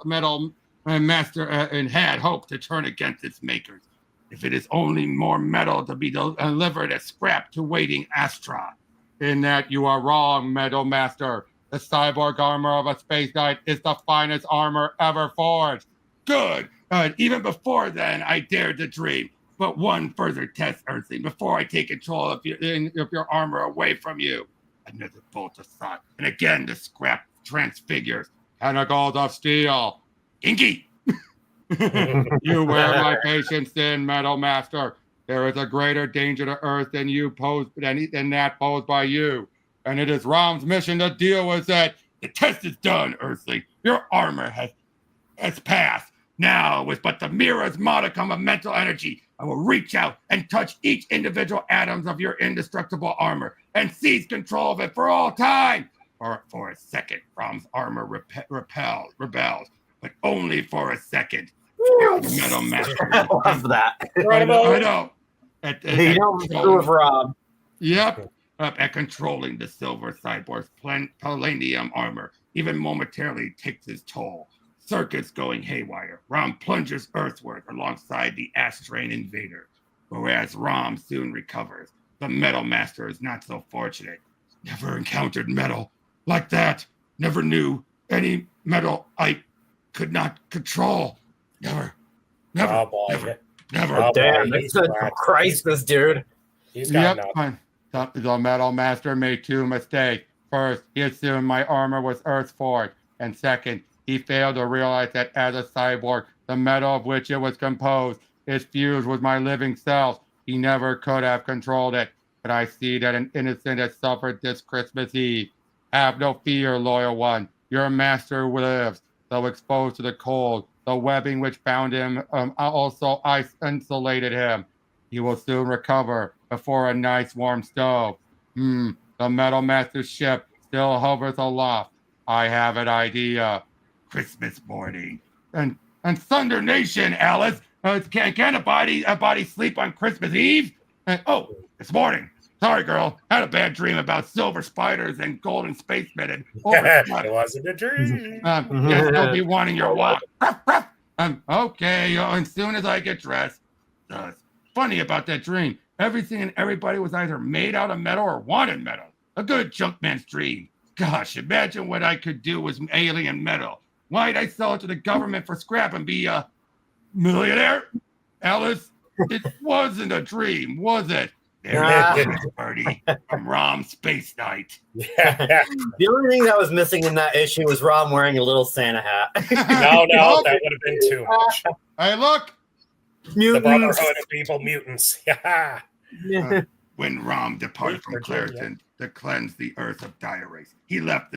metal master had hoped to turn against its makers. If it is only more metal to be delivered as scrap to waiting Astra. In that you are wrong, Metal Master. The cyborg armor of a Space Knight is the finest armor ever forged. Good. Even before then, I dared to dream. But one further test, Earthling, before I take control of your armor away from you. Another bolt of thought, and again the scrap transfigures. Tentacles of steel. Inky! You wear my patience thin, Metal Master. There is a greater danger to Earth than that posed by you. And it is Rom's mission to deal with it. The test is done, Earthling. Your armor has passed. Now, with but the merest modicum of mental energy, I will reach out and touch each individual atoms of your indestructible armor and seize control of it for all time. For a second, Rom's armor rebels, but only for a second. Metal Master. I love that. I know. You don't screw with Rob. Yep. At controlling the silver cyborg's palladium armor, even momentarily takes his toll. Circuits going haywire. Rom plunges earthward alongside the Astrain invader. Whereas Rom soon recovers, the Metal Master is not so fortunate. Never encountered metal like that. Never knew any metal I could not control. Never. Oh, damn, that's a crisis, dude. He's got The Metal Master made two mistakes. First, he assumed my armor was Earth-forged. And second, he failed to realize that as a cyborg, the metal of which it was composed is fused with my living cells. He never could have controlled it. But I see that an innocent has suffered this Christmas Eve. Have no fear, loyal one. Your master lives, though exposed to the cold. The webbing which bound him also insulated him. He will soon recover before a nice warm stove. The Metal Master's ship still hovers aloft. I have an idea. Christmas morning. And Thunder Nation, Alice. Can a body sleep on Christmas Eve? This morning. Sorry, girl. Had a bad dream about silver spiders and golden spacemen. And it wasn't a dream. Guess you'll be wanting your walk. Okay. As soon as I get dressed. Funny about that dream. Everything and everybody was either made out of metal or wanted metal. A good junkman's dream. Gosh, imagine what I could do with alien metal. Why'd I sell it to the government for scrap and be a millionaire? Alice, it wasn't a dream, was it? There's Birdie from Rom Spaceknight. The only thing that was missing in that issue was Rom wearing a little Santa hat. No, that would have been too much. Hey, look. Mutants. The Brotherhood of Evil Mutants. When Rom departed from Clariton to cleanse the earth of dire race, he left the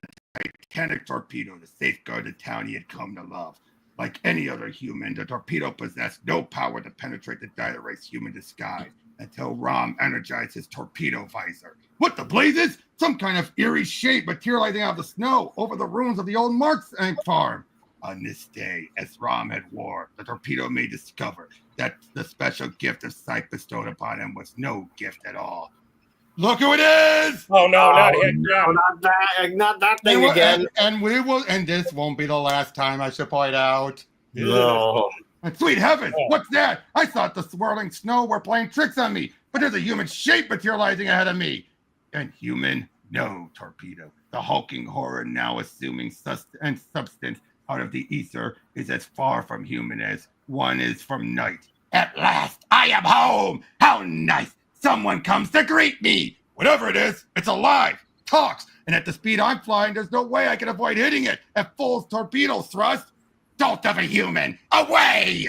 Titanic torpedo to safeguard the town he had come to love. Like any other human, the torpedo possessed no power to penetrate the dire race human disguise until Rom energized his torpedo visor. What the blazes? Some kind of eerie shape materializing out of the snow over the ruins of the old Marks farm. On this day, as Rom had war, the torpedo may discover that the special gift of sight bestowed upon him was no gift at all. Look who it is! Oh no, not him! No, not that thing again. And this won't be the last time, I should point out. No. And sweet heavens, what's that? I thought the swirling snow were playing tricks on me, but there's a human shape materializing ahead of me. And human, no, torpedo. The hulking horror now assuming substance out of the ether is as far from human as one is from night. At last, I am home! How nice! Someone comes to greet me! Whatever it is, it's alive, talks, and at the speed I'm flying, there's no way I can avoid hitting it at full torpedo thrust. Dolt of a human, away!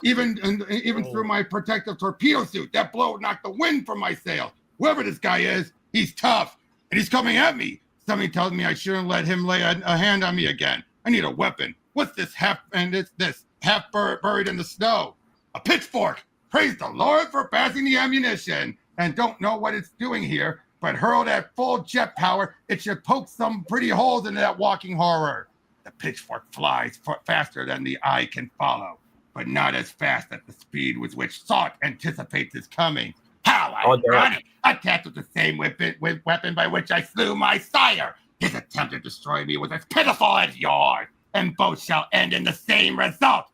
Even through my protective torpedo suit, that blow knocked the wind from my sail. Whoever this guy is, he's tough, and he's coming at me. Something tells me I shouldn't let him lay a hand on me again. I need a weapon. What's this half buried in the snow? A pitchfork. Praise the Lord for passing the ammunition. And don't know what it's doing here, but hurled at full jet power, it should poke some pretty holes into that walking horror. The pitchfork flies faster than the eye can follow, but not as fast at the speed with which thought anticipates its coming. How ironic! Attacked with the same weapon by which I slew my sire. His attempt to destroy me was as pitiful as yours, and both shall end in the same result.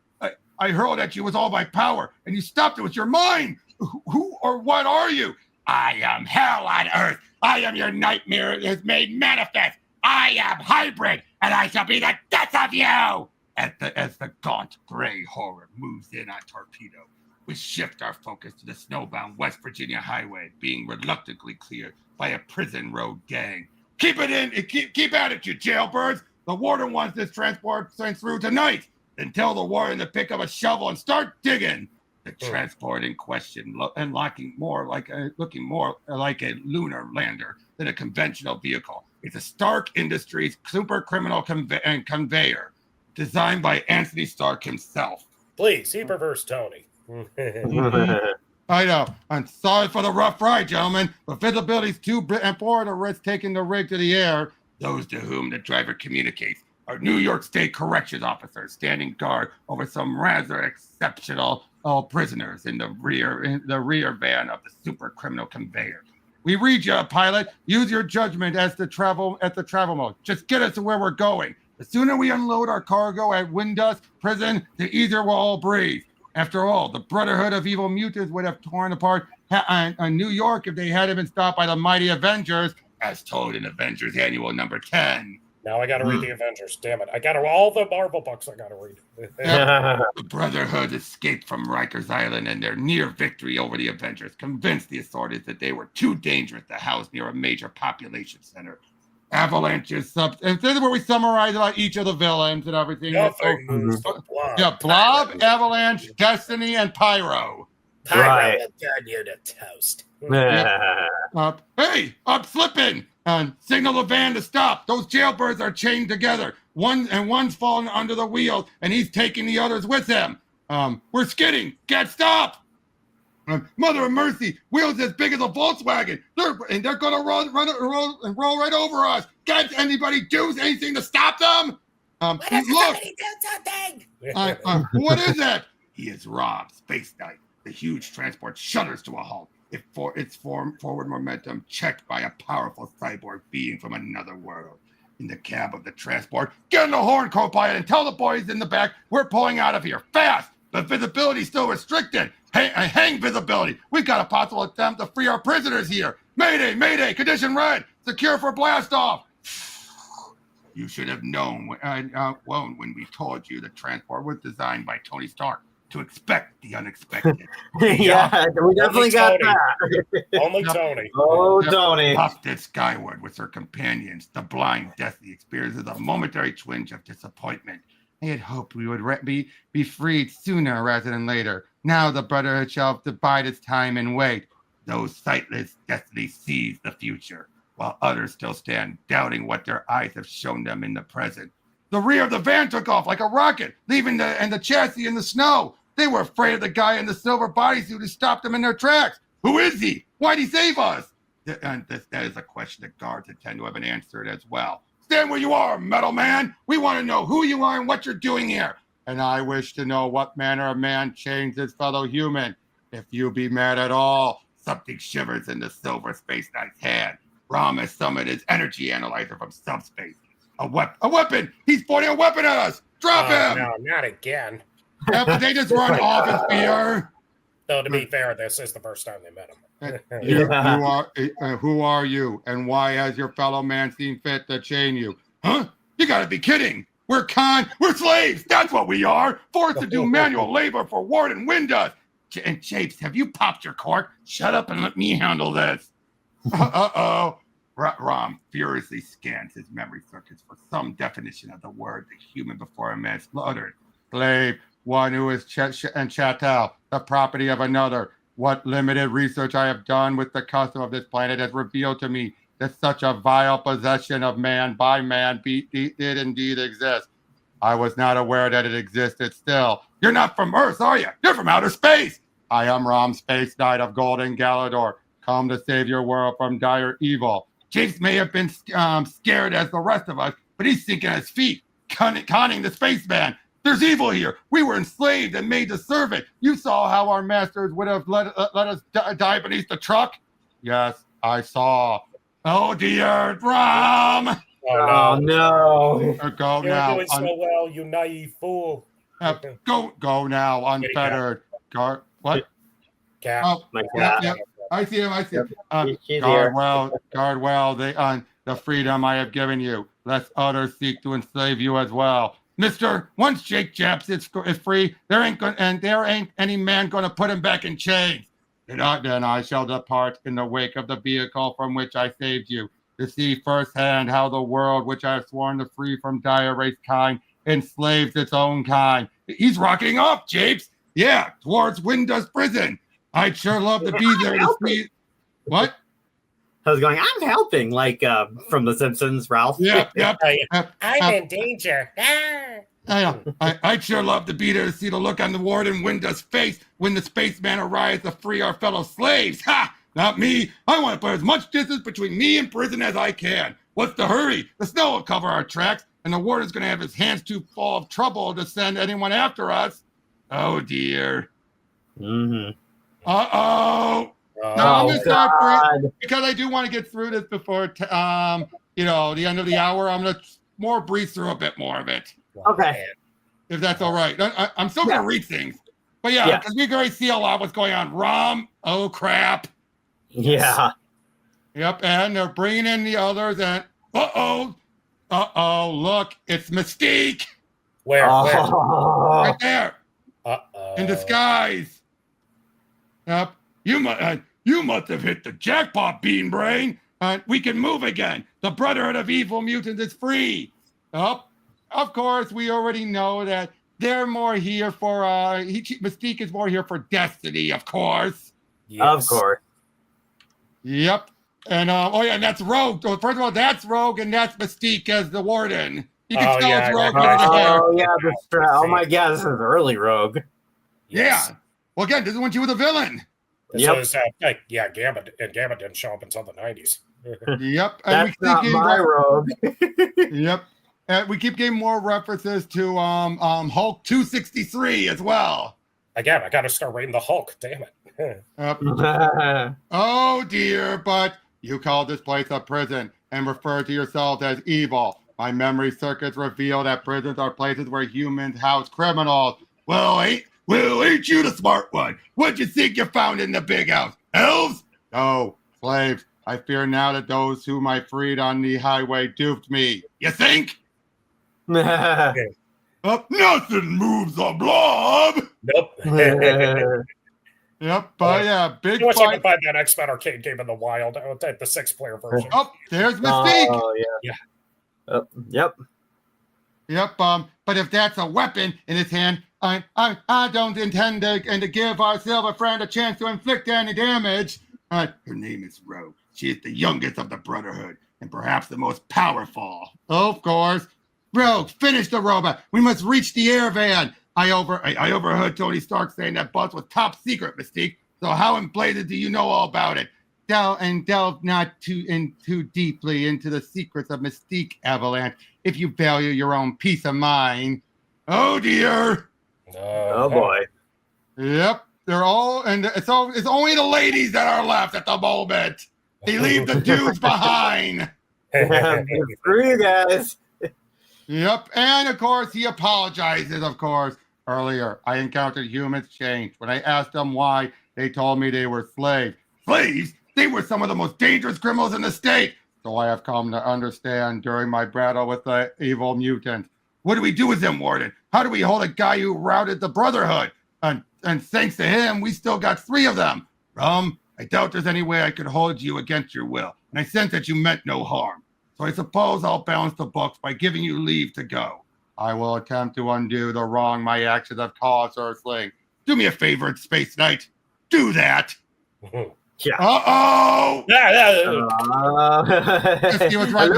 I hurled at you with all my power, and you stopped it with your mind. Who or what are you? I am hell on earth. I am your nightmare that is made manifest. I am hybrid, and I shall be the death of you. As the gaunt gray horror moves in on torpedo, we shift our focus to the snowbound West Virginia highway, being reluctantly cleared by a prison road gang. Keep it in. Keep at it, you jailbirds. The warden wants this transport sent through tonight. Then tell the warden to pick up a shovel and start digging. The transport in question and looking more like a lunar lander than a conventional vehicle. It's a Stark Industries super criminal conveyor designed by Anthony Stark himself. Please, he prefers Tony. I know. I'm sorry for the rough ride, gentlemen, but visibility's too important to risk taking the rig to the air. Those to whom the driver communicates are New York State corrections officers standing guard over some rather exceptional prisoners in the rear van of the super criminal conveyor. We read you, pilot. Use your judgment as the travel mode. Just get us to where we're going. The sooner we unload our cargo at Windust Prison, the easier we'll all breathe. After all, the Brotherhood of Evil Mutants would have torn apart New York if they hadn't been stopped by the mighty Avengers, as told in Avengers Annual number 10. Now I got to read the Avengers. Damn it! I got all the Marvel books. I got to read. The Brotherhood escaped from Rikers Island, and their near victory over the Avengers convinced the authorities that they were too dangerous to house near a major population center. Avalanches. This is where we summarize about each of the villains and everything. Blob, Avalanche, Destiny, and Pyro. Pyro will turn you to toast. Hey, I'm slipping. Signal the van to stop. Those jailbirds are chained together. One's falling under the wheel, and he's taking the others with him. We're skidding. Can't stop. Mother of mercy, wheels as big as a Volkswagen. They're gonna roll right over us. Can't anybody do anything to stop them? Look, somebody do something? what is that? He is Rom Spaceknight. The huge transport shudders to a halt. Its forward momentum checked by a powerful cyborg being from another world. In the cab of the transport, get in the horn, co-pilot, and tell the boys in the back we're pulling out of here fast. The visibility's still restricted. Hang visibility. We've got a possible attempt to free our prisoners here. Mayday, mayday, condition red. Secure for blast off. You should have known when we told you the transport was designed by Tony Stark to expect the unexpected. Yeah, we definitely got that. Only Tony. Oh, Tony. Wafted skyward with her companions, the blind Destiny experiences a momentary twinge of disappointment. I had hoped we would be freed sooner rather than later. Now the Brotherhood shall divide its time and wait. Those sightless Destiny sees the future, while others still stand doubting what their eyes have shown them in the present. The rear of the van took off like a rocket, leaving the chassis in the snow. They were afraid of the guy in the silver bodysuit who stopped them in their tracks. Who is he? Why'd he save us? That is a question the guards intend to have answered as well. Stand where you are, metal man. We want to know who you are and what you're doing here. And I wish to know what manner of man changed his fellow human. If you be mad at all, something shivers in the silver Space Knight's hand. Rom has summoned his energy analyzer from subspace. A weapon! He's pointing a weapon at us! Drop him! No, not again. But they just run off in fear. Though, to be fair, this is the first time they met him. Who are you, and why has your fellow man seen fit to chain you? Huh? You gotta be kidding! We're slaves! That's what we are! Forced to do manual labor for Warden Windus! And Japes, have you popped your cork? Shut up and let me handle this. Uh-oh. Rom furiously scans his memory circuits for some definition of the word the human before him has uttered. Slave, one who is and chattel, the property of another. What limited research I have done with the custom of this planet has revealed to me that such a vile possession of man by man did indeed exist. I was not aware that it existed still. You're not from Earth, are you? You're from outer space. I am Rom Spaceknight of Golden Galador, come to save your world from dire evil. James may have been scared as the rest of us, but he's sinking his feet, conning the spaceman. There's evil here. We were enslaved and made to serve it. You saw how our masters would have let us die beneath the truck? Yes, I saw. Oh, dear, Rom! Oh, no. Go You're now. doing so well, you naive fool. Go now, unfettered. What? Cap. Oh, yeah. I see him. Guard well the freedom I have given you, lest others seek to enslave you as well. Mister, once Jake Japs is free, there ain't any man going to put him back in chains. Then I shall depart in the wake of the vehicle from which I saved you, to see firsthand how the world which I have sworn to free from dire race kind enslaves its own kind. He's rocketing off, Japes. Yeah, towards Windus Prison. I'd sure love to be there to see. What? I was going, I'm helping, like from The Simpsons, Ralph. Yep. I'm in danger. I'd sure love to be there to see the look on the Warden Windus' face when the spaceman arrives to free our fellow slaves. Ha! Not me. I want to put as much distance between me and prison as I can. What's the hurry? The snow will cover our tracks, and the warden's going to have his hands too full of trouble to send anyone after us. Oh, dear. Mm-hmm. Uh-oh. Now I'm going to start because I do want to get through this before, the end of the hour. I'm going to more breeze through a bit more of it. Okay. If that's all right. I'm still going to read things. But yeah, because we can already see a lot what's going on. Rom, oh, crap. Yeah. Yep, and they're bringing in the others, and look, it's Mystique. Where? Right there. Uh-oh. In disguise. Yep. You must have hit the jackpot, Bean Brain. We can move again. The Brotherhood of Evil Mutants is free. Of course, we already know that they're more here for Mystique is more here for Destiny, of course. Yes. Of course. Yep. And and that's Rogue. So first of all, that's Rogue, and that's Mystique as the Warden. You can tell it's Rogue. Oh my God, this is early Rogue. Yes. Yeah. Well, again, this is when she was a villain. This is, Gambit, and Gambit didn't show up until the 90s. Yep. And That's not my rogue. Yep. And we keep getting more references to Hulk 263 as well. Again, I got to start rating the Hulk. Damn it. Oh dear, but you called this place a prison and referred to yourselves as evil. My memory circuits reveal that prisons are places where humans house criminals. Well, ain't you the smart one? What'd you think you found in the big house? Elves? No, slaves. I fear now that those whom I freed on the highway duped me. You think? Nothing moves a blob. Nope. Yep, but yeah, big I wish I fight. could find that X-Men arcade game in the wild, the 6-player version. Oh, there's Mystique. Oh, yeah. Yep. Yep. But if that's a weapon in his hand, I don't intend to give our silver friend a chance to inflict any damage. Her name is Rogue. She is the youngest of the Brotherhood and perhaps the most powerful. Of course. Rogue, finish the robot. We must reach the air van. I overheard Tony Stark saying that bus was top secret, Mystique. So how in blazes do you know all about it? Delve not too deeply into the secrets of Mystique, Avalanche, if you value your own peace of mind. Oh dear. Oh boy. Yep. They're all, and it's only the ladies that are left at the moment. They leave the dudes behind. Screw you guys. Yep. And of course, he apologizes, of course. Earlier, I encountered humans changed. When I asked them why, they told me they were slaves. Slaves? They were some of the most dangerous criminals in the state. So I have come to understand during my battle with the evil mutants. What do we do with them, Warden? How do we hold a guy who routed the Brotherhood? And thanks to him, we still got 3 of them. Rom, I doubt there's any way I could hold you against your will. And I sense that you meant no harm. So I suppose I'll balance the books by giving you leave to go. I will attempt to undo the wrong my actions have caused, Earthling. Do me a favor, Spaceknight. Do that. Yeah. Uh-oh! He was right.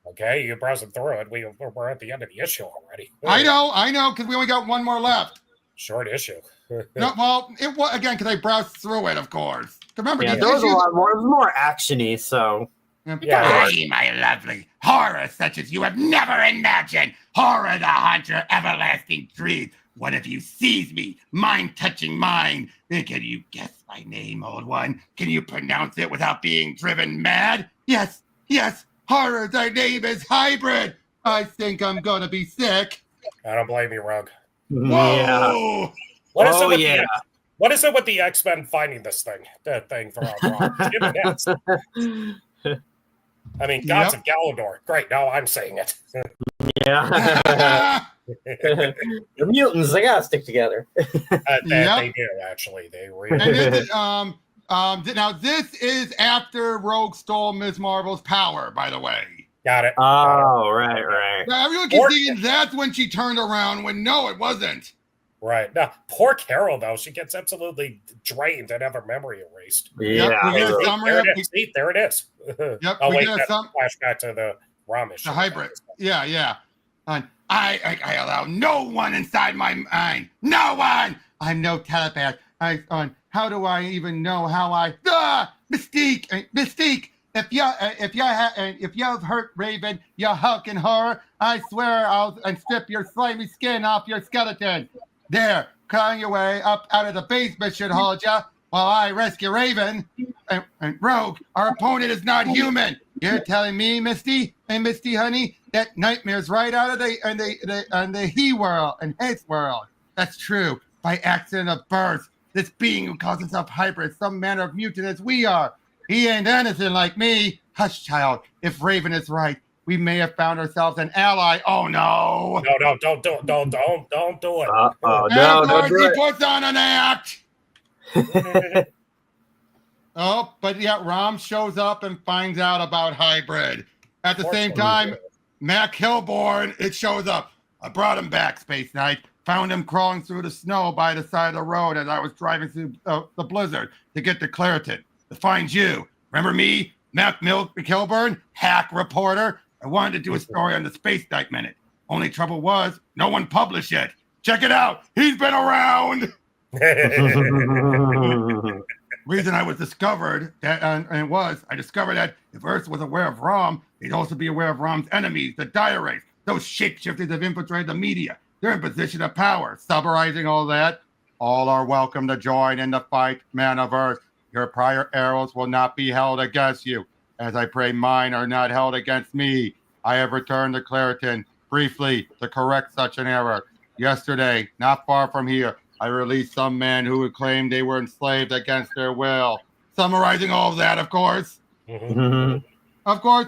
Okay, you're browsing through it. We're at the end of the issue already. I know, because we only got one more left. Short issue. No, well, it was again because I browsed through it, of course. Remember, there was a lot more. It was more actiony, so. Aye, my lovely. Horror such as you have never imagined. Horror the haunter, everlasting dream. What if you seize me, mind touching mine? Can you guess my name, old one? Can you pronounce it without being driven mad? Yes. Horror, thy name is Hybrid. I think I'm gonna be sick. I don't blame you, Rogue. Whoa! What is it with the X-Men finding this thing? That thing from I mean, Gods of Galador. Great, now I'm saying it. Yeah. The mutants, they gotta stick together. They do, actually. They really now this is after Rogue stole Ms. Marvel's power, by the way. Got it. Oh, right. Now, everyone keeps thinking that's when she turned around, when no, it wasn't. Right. Now, poor Carol, though, she gets absolutely drained and have her memory erased. Yeah. There it is. Yep. Oh, wait, flashback to the Rom issue. The hybrid. Yeah. I allow no one inside my mind. No one. I'm no telepath. How do I even know how I? Mystique. If you've hurt Raven, you Hulk and horror, I swear I'll strip your slimy skin off your skeleton. There, clawing your way up out of the basement should hold ya while I rescue Raven. And Rogue, our opponent is not human. You're telling me, Misty, honey, that Nightmare's right out of the he world and his world. That's true. By accident of birth, this being who calls himself hybrid, some manner of mutant as we are. He ain't anything like me. Hush, child. If Raven is right, we may have found ourselves an ally. Oh no! No! Don't do it! No, Of course, don't do he it. puts on an act. But Rom shows up and finds out about hybrid. At the same time, Mac Hillborn, it shows up. I brought him back, Space Knight. Found him crawling through the snow by the side of the road as I was driving through the blizzard to get to Claritin. To find you. Remember me, Mac Hillborn, hack reporter? I wanted to do a story on the Spaceknight Minute. Only trouble was, no one published it. Check it out. He's been around. Reason I was discovered that I discovered that if Earth was aware of Rom, they'd also be aware of Rom's enemies, the dire race. Those shapeshifters have infiltrated the media. They're in position of power. Summarizing all that, all are welcome to join in the fight, man of Earth. Your prior arrows will not be held against you, as I pray mine are not held against me. I have returned to Claritin briefly to correct such an error. Yesterday, not far from here, I released some men who would claim they were enslaved against their will. Summarizing all of that, of course. Of course,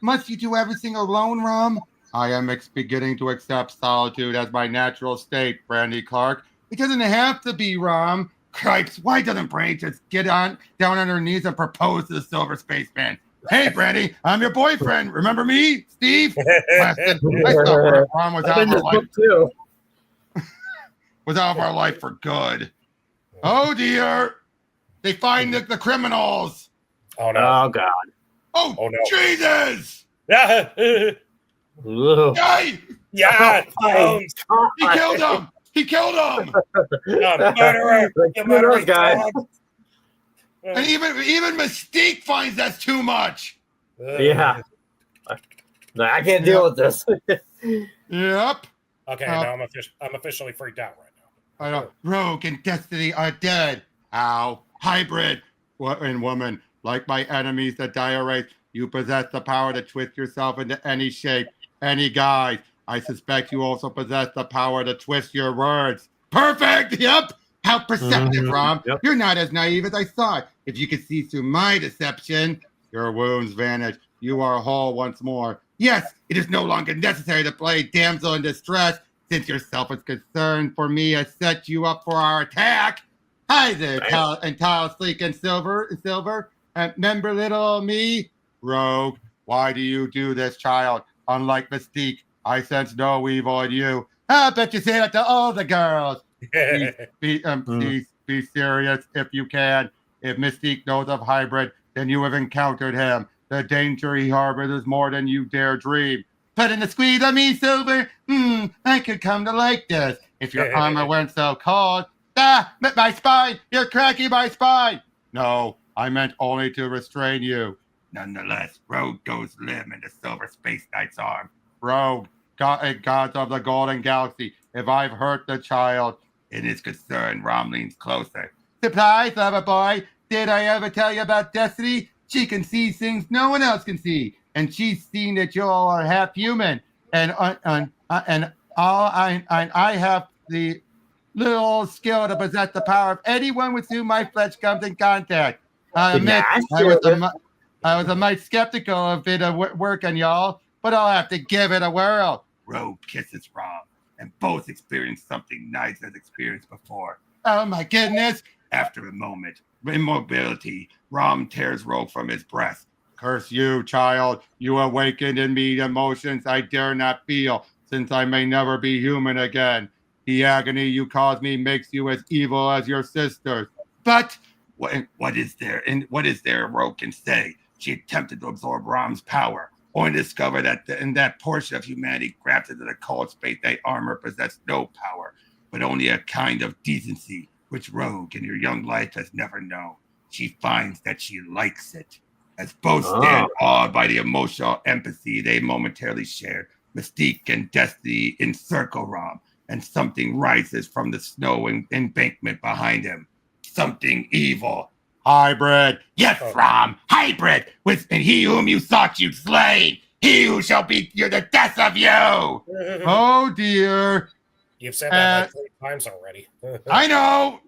must you do everything alone, Rom? I am beginning to accept solitude as my natural state, Brandy Clark. It doesn't have to be, Rom. Cripes, why doesn't Brandy just get down on her knees and propose to the Silver Spaceman? Hey, Brandy, I'm your boyfriend. Remember me, Steve? I thought Rom was out of our life too. Was out of our life for good. Oh dear! They find the criminals. Oh no! Oh god! Oh no! Jesus! Yeah! Yay! Yeah! Oh, he killed him! He killed him! Murderer! You murderer, guy! And even Mystique finds that's too much. Yeah. I can't deal with this. Yep. Okay, now I'm officially freaked out right now. I know. Rogue and Destiny are dead. Ow. Hybrid and woman, like my enemies, the dire race, you possess the power to twist yourself into any shape, any guise. I suspect you also possess the power to twist your words. Perfect. Yep. How perceptive, Rom. Yep. You're not as naive as I thought. If you could see through my deception, your wounds vanish. You are whole once more. Yes, it is no longer necessary to play damsel in distress, since your selfish concern for me has set you up for our attack. Hi there, Tile, Sleek, and Silver. Remember little me? Rogue, why do you do this, child? Unlike Mystique, I sense no evil in you. I bet you say that to all the girls. Be serious if you can. If Mystique knows of Hybrid, then you have encountered him. The danger he harbors is more than you dare dream. Put in the squeeze on me, Silver. I could come to like this if your armor weren't so cold. My spine! You're cracking my spine! No, I meant only to restrain you. Nonetheless, Rogue goes limb into Silver Spaceknight's arm. Rogue, gods of the Golden Galaxy, if I've hurt the child, it is concerned Rom leans closer. Surprise, lover boy! Did I ever tell you about Destiny? She can see things no one else can see, and she's seen that you all are half human, and I have the little skill to possess the power of anyone with whom my flesh comes in contact. I admit, I was a mite skeptical of it working, y'all, but I'll have to give it a whirl. Rogue kisses Rom, and both experience something Knights has experienced before. Oh my goodness! After a moment, immobility, Rom tears Rogue from his breast. Curse you, child. You awakened in me emotions I dare not feel, since I may never be human again. The agony you cause me makes you as evil as your sisters. But what is there Rogue can say? She attempted to absorb Rom's power, only to discover that in that portion of humanity grafted into the cold space, they armor possessed no power, but only a kind of decency, which Rogue in her young life has never known. She finds that she likes it. As both stand awed by the emotional empathy they momentarily shared, Mystique and Destiny encircle Rom, and something rises from the snow embankment behind him. Something evil. Hybrid. Yes, Rom. Hybrid. And he whom you thought you'd slay. He who shall be the death of you. Oh, dear. You've said that like 3 times already. I know.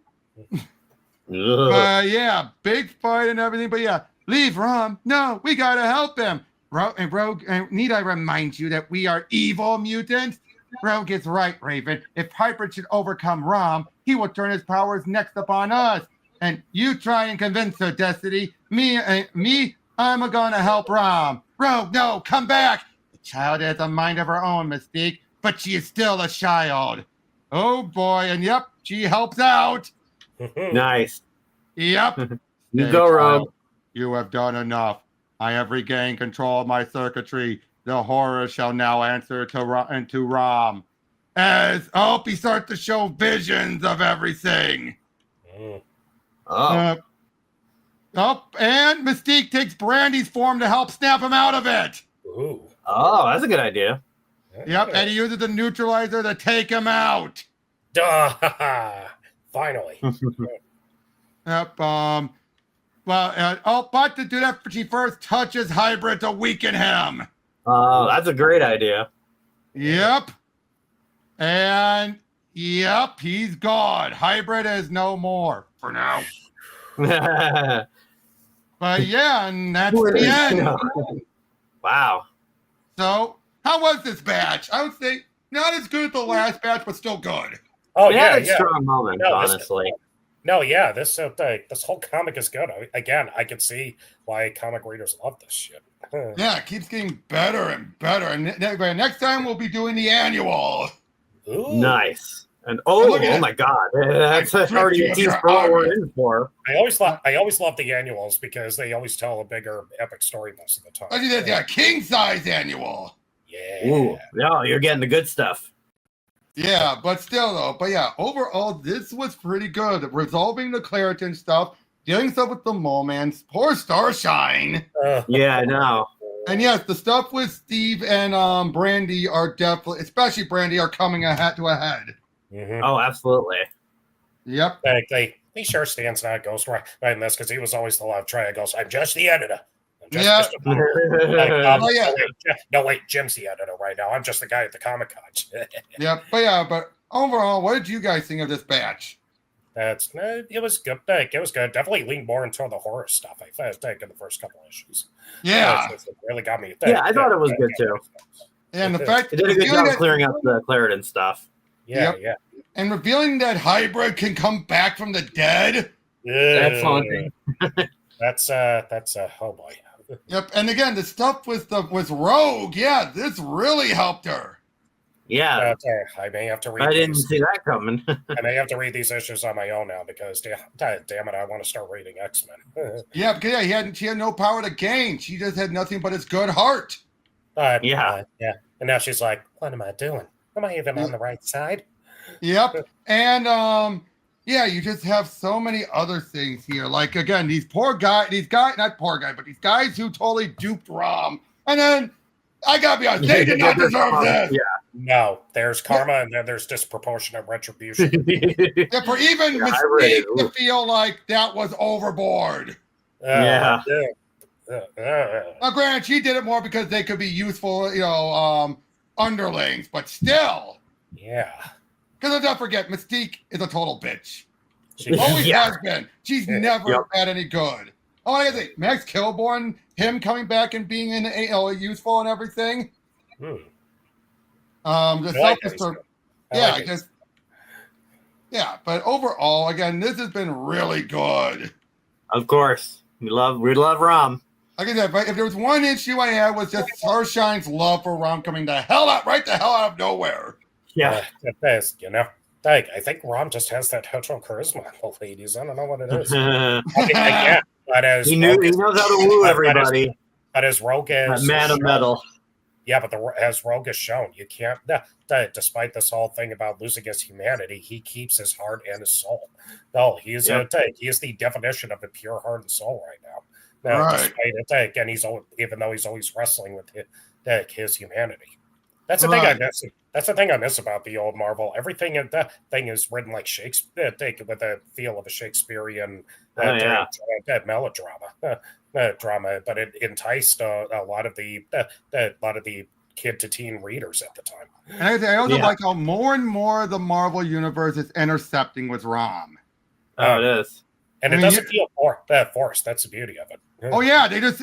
Yeah, big fight and everything. But yeah, leave Rom. No, we got to help him. Rogue, need I remind you that we are evil mutants? Rogue is right, Raven. If Hybrid should overcome Rom, he will turn his powers next upon us. And you try and convince her, Destiny. Me, I'm gonna help Rom. Rogue, no, come back. The child has a mind of her own, Mystique, but she is still a child. Oh boy, and yep, she helps out. Nice. Yep. You go, Rogue. You have done enough. I have regained control of my circuitry. The horror shall now answer to Rom. as he starts to show visions of everything. Mm. And Mystique takes Brandy's form to help snap him out of it. Ooh. Oh, that's a good idea. Yep, and he uses the neutralizer to take him out. Duh. Finally. Yep. But to do that, she first touches Hybrid to weaken him. Oh, that's a great idea. Yep. And yep, he's gone. Hybrid is no more for now. But yeah, and that's the end. Wow. So, how was this batch? I would say not as good as the last batch, but still good. Oh, It yeah, had yeah. strong moments, honestly. This whole comic is good. I could see why comic readers love this shit. Yeah, it keeps getting better and better. And next time we'll be doing the annual. Ooh. Nice. And oh my God, that's already a tease for what we're in for. I always love the annuals because they always tell a bigger epic story most of the time. Yeah, king size annual. Yeah. Ooh, no, you're getting the good stuff. Yeah, but still though. But yeah, overall, this was pretty good. Resolving the Claritin stuff, dealing stuff with the moments. Poor Starshine. Yeah, I know. And yes, the stuff with Steve and Brandy are definitely, especially Brandy, are coming ahead. Mm-hmm. Oh, absolutely. Yep. He sure stands not Ghost right in this because he was always the love try. Goes, I'm just the editor. Yeah. No, wait, Jim's the editor right now. I'm just the guy at the Comic Con. Yep. But overall, what did you guys think of this batch? It was good. It was good. Definitely leaned more into the horror stuff. I think in the first couple issues. Yeah. It really got me. I thought it was good too. And the fact it did a good job clearing up the Claritin stuff. Yeah. And revealing that Hybrid can come back from the dead. That's haunting. That's oh boy. Yep. And again, the stuff with Rogue. Yeah, this really helped her. Yeah. I may have to read. I didn't see that coming. I may have to read these issues on my own now because damn it, I want to start reading X-Men. Yeah, because she had no power to gain. She just had nothing but his good heart. Yeah. And now she's like, what am I doing? Am I even on the right side? Yep. And you just have so many other things here. Like again, these guys who totally duped Rom. And then I gotta be honest, they did not deserve this. Yeah. No, there's karma and then there's disproportionate retribution. Yeah, for even Mystique to feel like that was overboard. Yeah. Now, granted, she did it more because they could be useful, underlings, but still. Yeah. Because don't forget, Mystique is a total bitch. She always has been. She's never had any good. Oh, I gotta say, Max Kilborn, him coming back and being useful and everything. But overall, again, this has been really good. Of course, we love Rom. Like I said, but if there was one issue I had was just Starshine's love for Rom coming the hell out of nowhere. Yeah, I think Rom just has that hetero charisma, ladies. I don't know what it is. He knows how to woo everybody. But as Rogue is man of metal. Yeah, but as Rogue has shown, you can't. Despite this whole thing about losing his humanity, he keeps his heart and his soul. No, he is the definition of a pure heart and soul right now. Despite it, and even though he's always wrestling with his humanity. That's the thing I miss. That's the thing I miss about the old Marvel. Everything in that thing is written like Shakespeare, with a feel of a Shakespearean melodrama. But it enticed a lot of the kid to teen readers at the time. And I also like how more and more the Marvel universe is intercepting with Rom. Oh, it is, and it doesn't feel forced. That's the beauty of it. Oh yeah, they just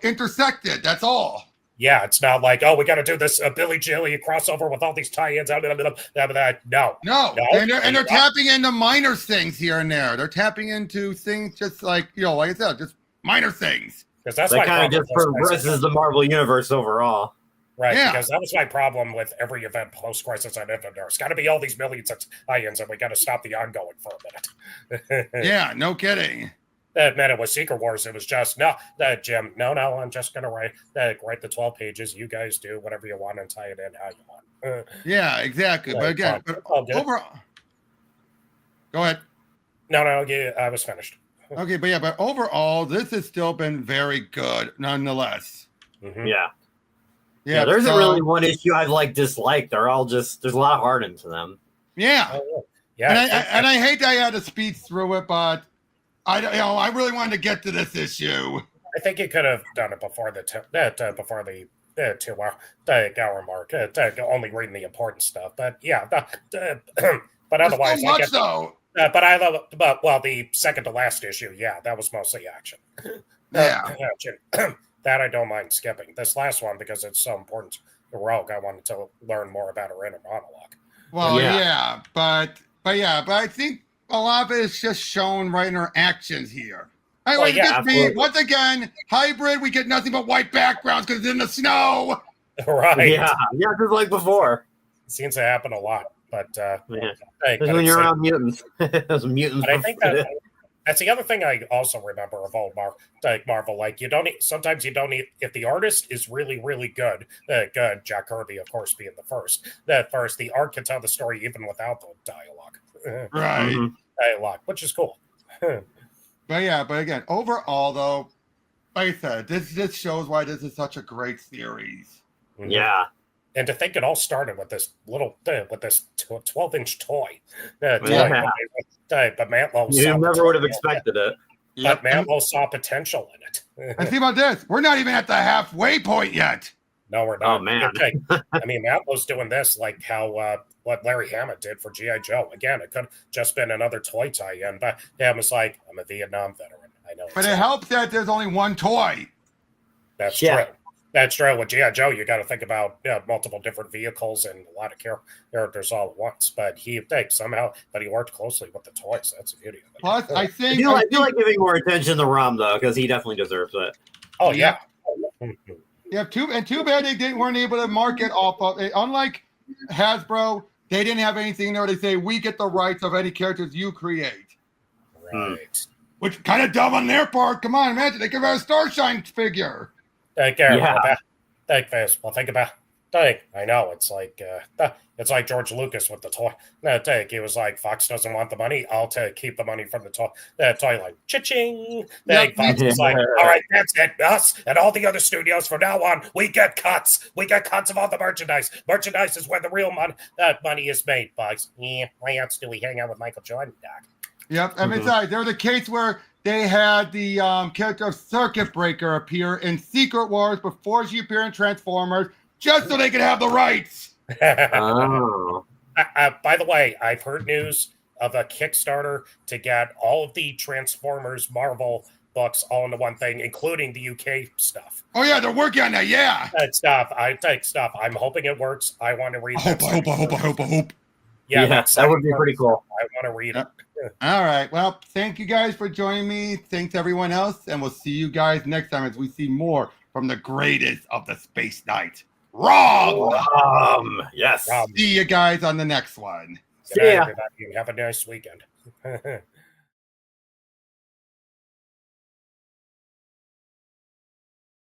intersected. That's all. Yeah, it's not like, we got to do this Billy Gilly crossover with all these tie-ins. No. They're tapping into minor things here and there. They're tapping into things just like like I said, just minor things. Because that's that kind of just progresses the Marvel universe overall. Right, because that was my problem with every event post-Crisis on Infinite Earths. Got to be all these millions of tie-ins, and we got to stop the ongoing for a minute. Yeah, no kidding. that meant it was Secret Wars. It was just, no, Jim, no, I'm just going to write the 12 pages. You guys do whatever you want and tie it in how you want. Yeah, exactly. But again, overall, go ahead. No, yeah, I was finished. Okay, but overall, this has still been very good, nonetheless. Mm-hmm. Yeah, there isn't really one issue I've disliked. They're all just, there's a lot of heart into them. Yeah. And I hate that I had to speed through it, but I really wanted to get to this issue. I think you could have done it before the 2 hour mark. Only reading the important stuff, but yeah, but otherwise, so much though. But I love it. But the second to last issue, that was mostly action. That I don't mind skipping. This last one, because it's so important to Rogue, I wanted to learn more about her inner monologue. Well, but I think a lot of it is just shown right in her actions here. Once again, hybrid, we get nothing but white backgrounds because it's in the snow. Right. Yeah, just like before. It seems to happen a lot, but when you're around mutants. Those mutants. But I think that's the other thing I also remember of old Marvel. Like, sometimes you don't need, if the artist is really, really good, Jack Kirby, of course, being the first, the art can tell the story even without the dialogue. Right. Dialogue, which is cool. But again, overall, though, like I said, this shows why this is such a great series. Mm-hmm. Yeah. And to think it all started with this little, with this 12-inch toy. But Matt Lowe you never would have expected it. But Matt Lowe saw potential in it. And think about this. We're not even at the halfway point yet. No, we're not. Oh, man. I mean, Matt Lowe's doing this like how what Larry Hammond did for G.I. Joe. Again, it could have just been another toy tie-in. But Hammond's like, I'm a Vietnam veteran. I know. But it helps that there's only one toy. That's true. That's true. With G.I. Joe, you got to think about multiple different vehicles and a lot of characters all at once. But he worked closely with the toys. That's the beauty of it. Plus, I think I feel like giving more attention to Rom though, because he definitely deserves it. Oh yeah. Yeah. Too bad they weren't able to market off of it. Unlike Hasbro, they didn't have anything there to say we get the rights of any characters you create. Right. Which kind of dumb on their part. Come on, imagine they could have a Starshine figure. Think about. I know it's like George Lucas with the toy. He was like, Fox doesn't want the money. I'll keep the money from the toy line. Cha-ching. Fox was like, all right, that's it. Us and all the other studios from now on, we get cuts. We get cuts of all the merchandise. Merchandise is where the real money is made. Fox, why else do we hang out with Michael Jordan, Doc? Yep. I mean, there was a case where they had the character of Circuit Breaker appear in Secret Wars before she appeared in Transformers, just so they could have the rights. Oh. By the way, I've heard news of a Kickstarter to get all of the Transformers Marvel books all into one thing, including the UK stuff. Oh, yeah, they're working on that, yeah. That stuff. I'm hoping it works. I want to read I hope. Yeah, that would be pretty cool. I want to read it. All right. Well, thank you guys for joining me. Thanks, everyone else. And we'll see you guys next time as we see more from the greatest of the Space Knight, Rom. Yes. See you guys on the next one. Good night, everybody. Have a nice weekend.